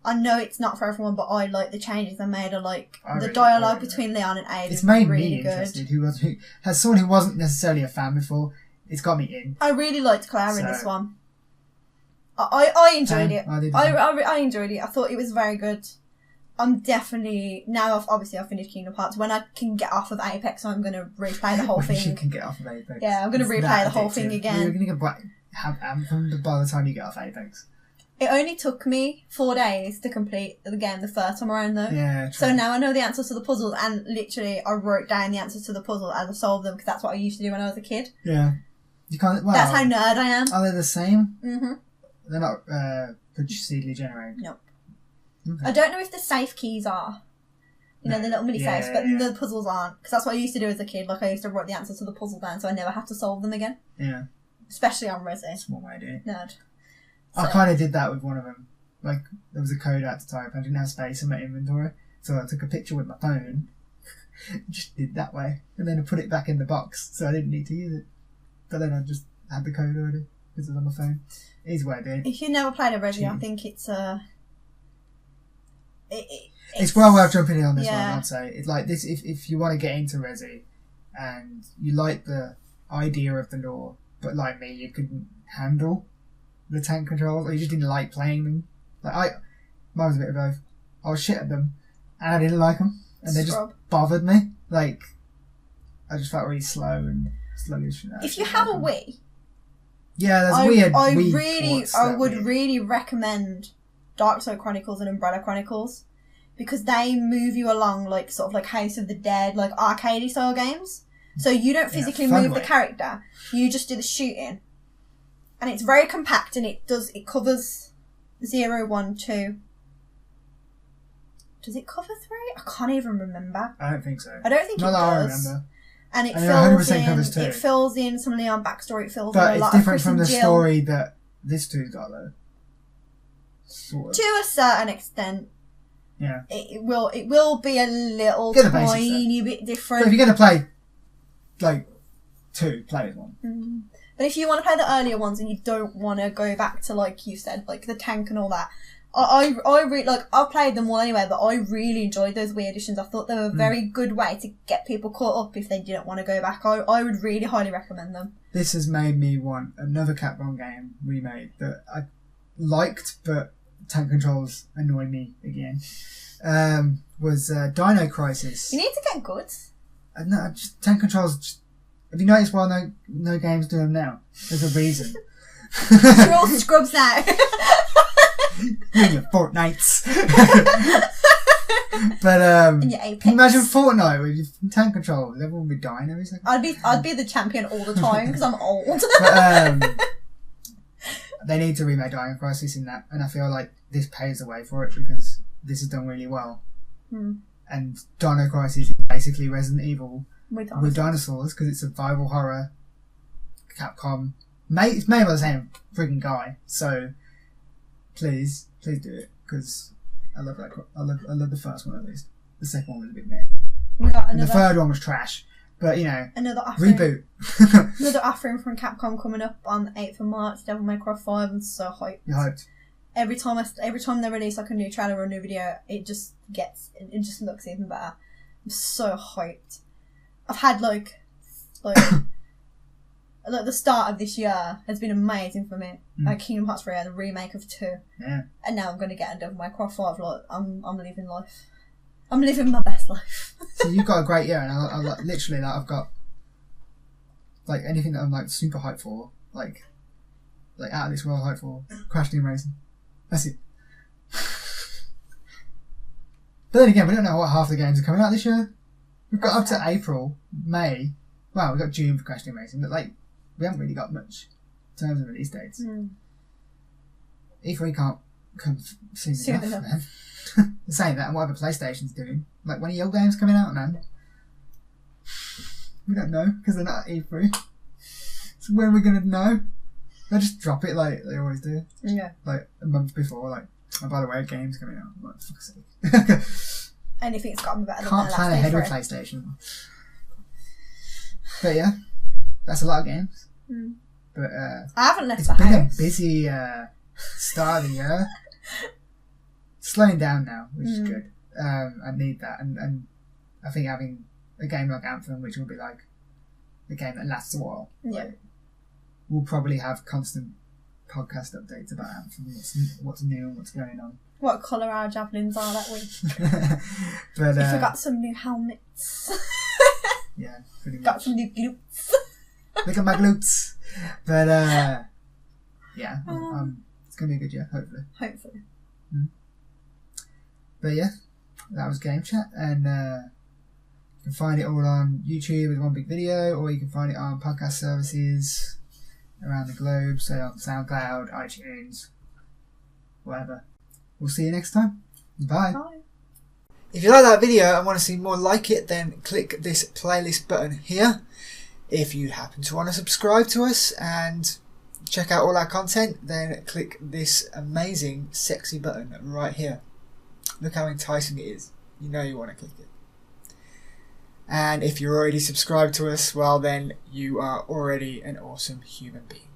I know it's not for everyone, but I like the changes they made. I like the dialogue between Leon and Aiden. It's made really me good. interested. As someone who wasn't necessarily a fan before, it's got me in. I really liked Claire in this one. I enjoyed it. I enjoyed it. I thought it was very good. I'm definitely now. I've finished Kingdom Hearts. When I can get off of Apex, I'm going to replay the whole thing. You can get off of Apex. Yeah, I'm going to replay the whole thing again. You're going to have Anthem by the time you get off Apex. It only took me 4 days to complete the game the first time around, though. Yeah. True. So now I know the answers to the puzzles, and literally I wrote down the answers to the puzzle as I solved them because that's what I used to do when I was a kid. Yeah. You can't. Well, that's how nerd I am. Are they the same? Mm-hmm. They're not procedurally generated. Nope. Okay. I don't know if the safe keys are. You know, the little mini safes, but the puzzles aren't. Because that's what I used to do as a kid. Like, I used to write the answers to the puzzle down so I never have to solve them again. Yeah. Especially on Resi. That's one way to do it. Nerd. So. I So. kind of did that with one of them. Like, there was a code I had to type. I didn't have space in my inventory. So I took a picture with my phone. Just did that way. And then I put it back in the box. So I didn't need to use it. But then I just had the code already. Because it was on my phone. Easy way to do it. If you've never played a Resi, I think it's it's well worth jumping in on this one, yeah. I'd say. It's like this, if you want to get into Resi and you like the idea of the lore, but like me, you couldn't handle the tank controls, or you just didn't like playing them. Like mine was a bit of both. I was shit at them, and I didn't like them, and they just bothered me. Like, I just felt really slow and sluggish. If you have a Wii, yeah, there's weird. I would really recommend Dark Souls Chronicles and Umbrella Chronicles because they move you along like sort of like House of the Dead, like arcadey style games. So you don't physically move the character; you just do the shooting, and it's very compact and it covers 0, 1, 2. Does it cover 3? I can't even remember. I don't think so. I don't think Not it that I does. remember. And it 100% covers 2. It fills in some Leon backstory. It fills but in a lot it's different of Chris from and the Jill. story that this two's got, though. Sort of. To a certain extent. Yeah. It will be a little tiny bit different. But if you're going to play, like, 2, play this one. Mm. But if you want to play the earlier ones and you don't want to go back to, like you said, like the tank and all that, I really, like, I've played them all anyway, but I really enjoyed those Wii editions. I thought they were a very good way to get people caught up if they didn't want to go back. I would really highly recommend them. This has made me want another Capcom game remade that I liked, but tank controls annoy me again. Was Dino Crisis. You need to get good. No, just tank controls. Have you noticed why no games do them now? There's a reason. You're all scrubs now. You and your Fortnites. But and your Apex. can you imagine Fortnite with your tank controls? Everyone would be dying every second. I'd be the champion all the time because I'm old. But, they need to remake Dino Crisis in that, and I feel like this paves the way for it because this is done really well. And Dino Crisis is basically Resident Evil with dinosaurs because it's a survival horror. Capcom, it's made by the same freaking guy, so please do it because I love that. I love the first one at least. The second one was a bit meh. And the third one was trash. But you know, another offering, reboot. Another offering from Capcom coming up on the 8th of March. Devil May Cry 5. I'm so hyped. You're hyped. every time they release like a new trailer or a new video, it just looks even better. I'm so hyped. I've had like the start of this year has been amazing for me. Like Kingdom Hearts 3, the remake of 2. Yeah. And now I'm going to get a Devil May Cry 5. Like, I'm living life. I'm living my best life. So you've got a great year, and I like, literally, like, I've got like anything that I'm like super hyped for, like out of this world hyped for, Crash Team Racing. That's it. But then again, we don't know what half the games are coming out this year. We've got up to April, May. Well, we've got June for Crash Team Racing, but like we haven't really got much in terms of release dates. E3 can't come soon enough, man. Saying that, and whatever PlayStation's doing. Like, when are your games coming out, man? We don't know, because they're not at E3. So when are we going to know? They'll just drop it like they always do. Yeah. Like, a month before, like, oh, by the way, a game's coming out. I'm like, for fuck's sake. Anything's gotten better than Can't plan ahead with PlayStation. But yeah, that's a lot of games. But I haven't left it's the been house. a busy start of the year. Slowing down now, which is good. I need that, and I think having a game like Anthem, which will be like a game that lasts a while, like, we'll probably have constant podcast updates about Anthem, what's new and what's going on. What colour our javelins are that week. But we forgot some new helmets. Yeah, pretty much. Got some new glutes. Look at my glutes. But yeah, it's gonna be a good year, hopefully. Hopefully. But yeah, that was Game Chat, and you can find it all on YouTube with one big video, or you can find it on podcast services around the globe, so on Soundcloud, iTunes, whatever. We'll see you next time. Bye. Bye. If you like that video and want to see more like it, then click this playlist button here. If you happen to want to subscribe to us and check out all our content, then click this amazing sexy button right here. Look how enticing it is. You know you want to click it. And if you're already subscribed to us, well then you are already an awesome human being.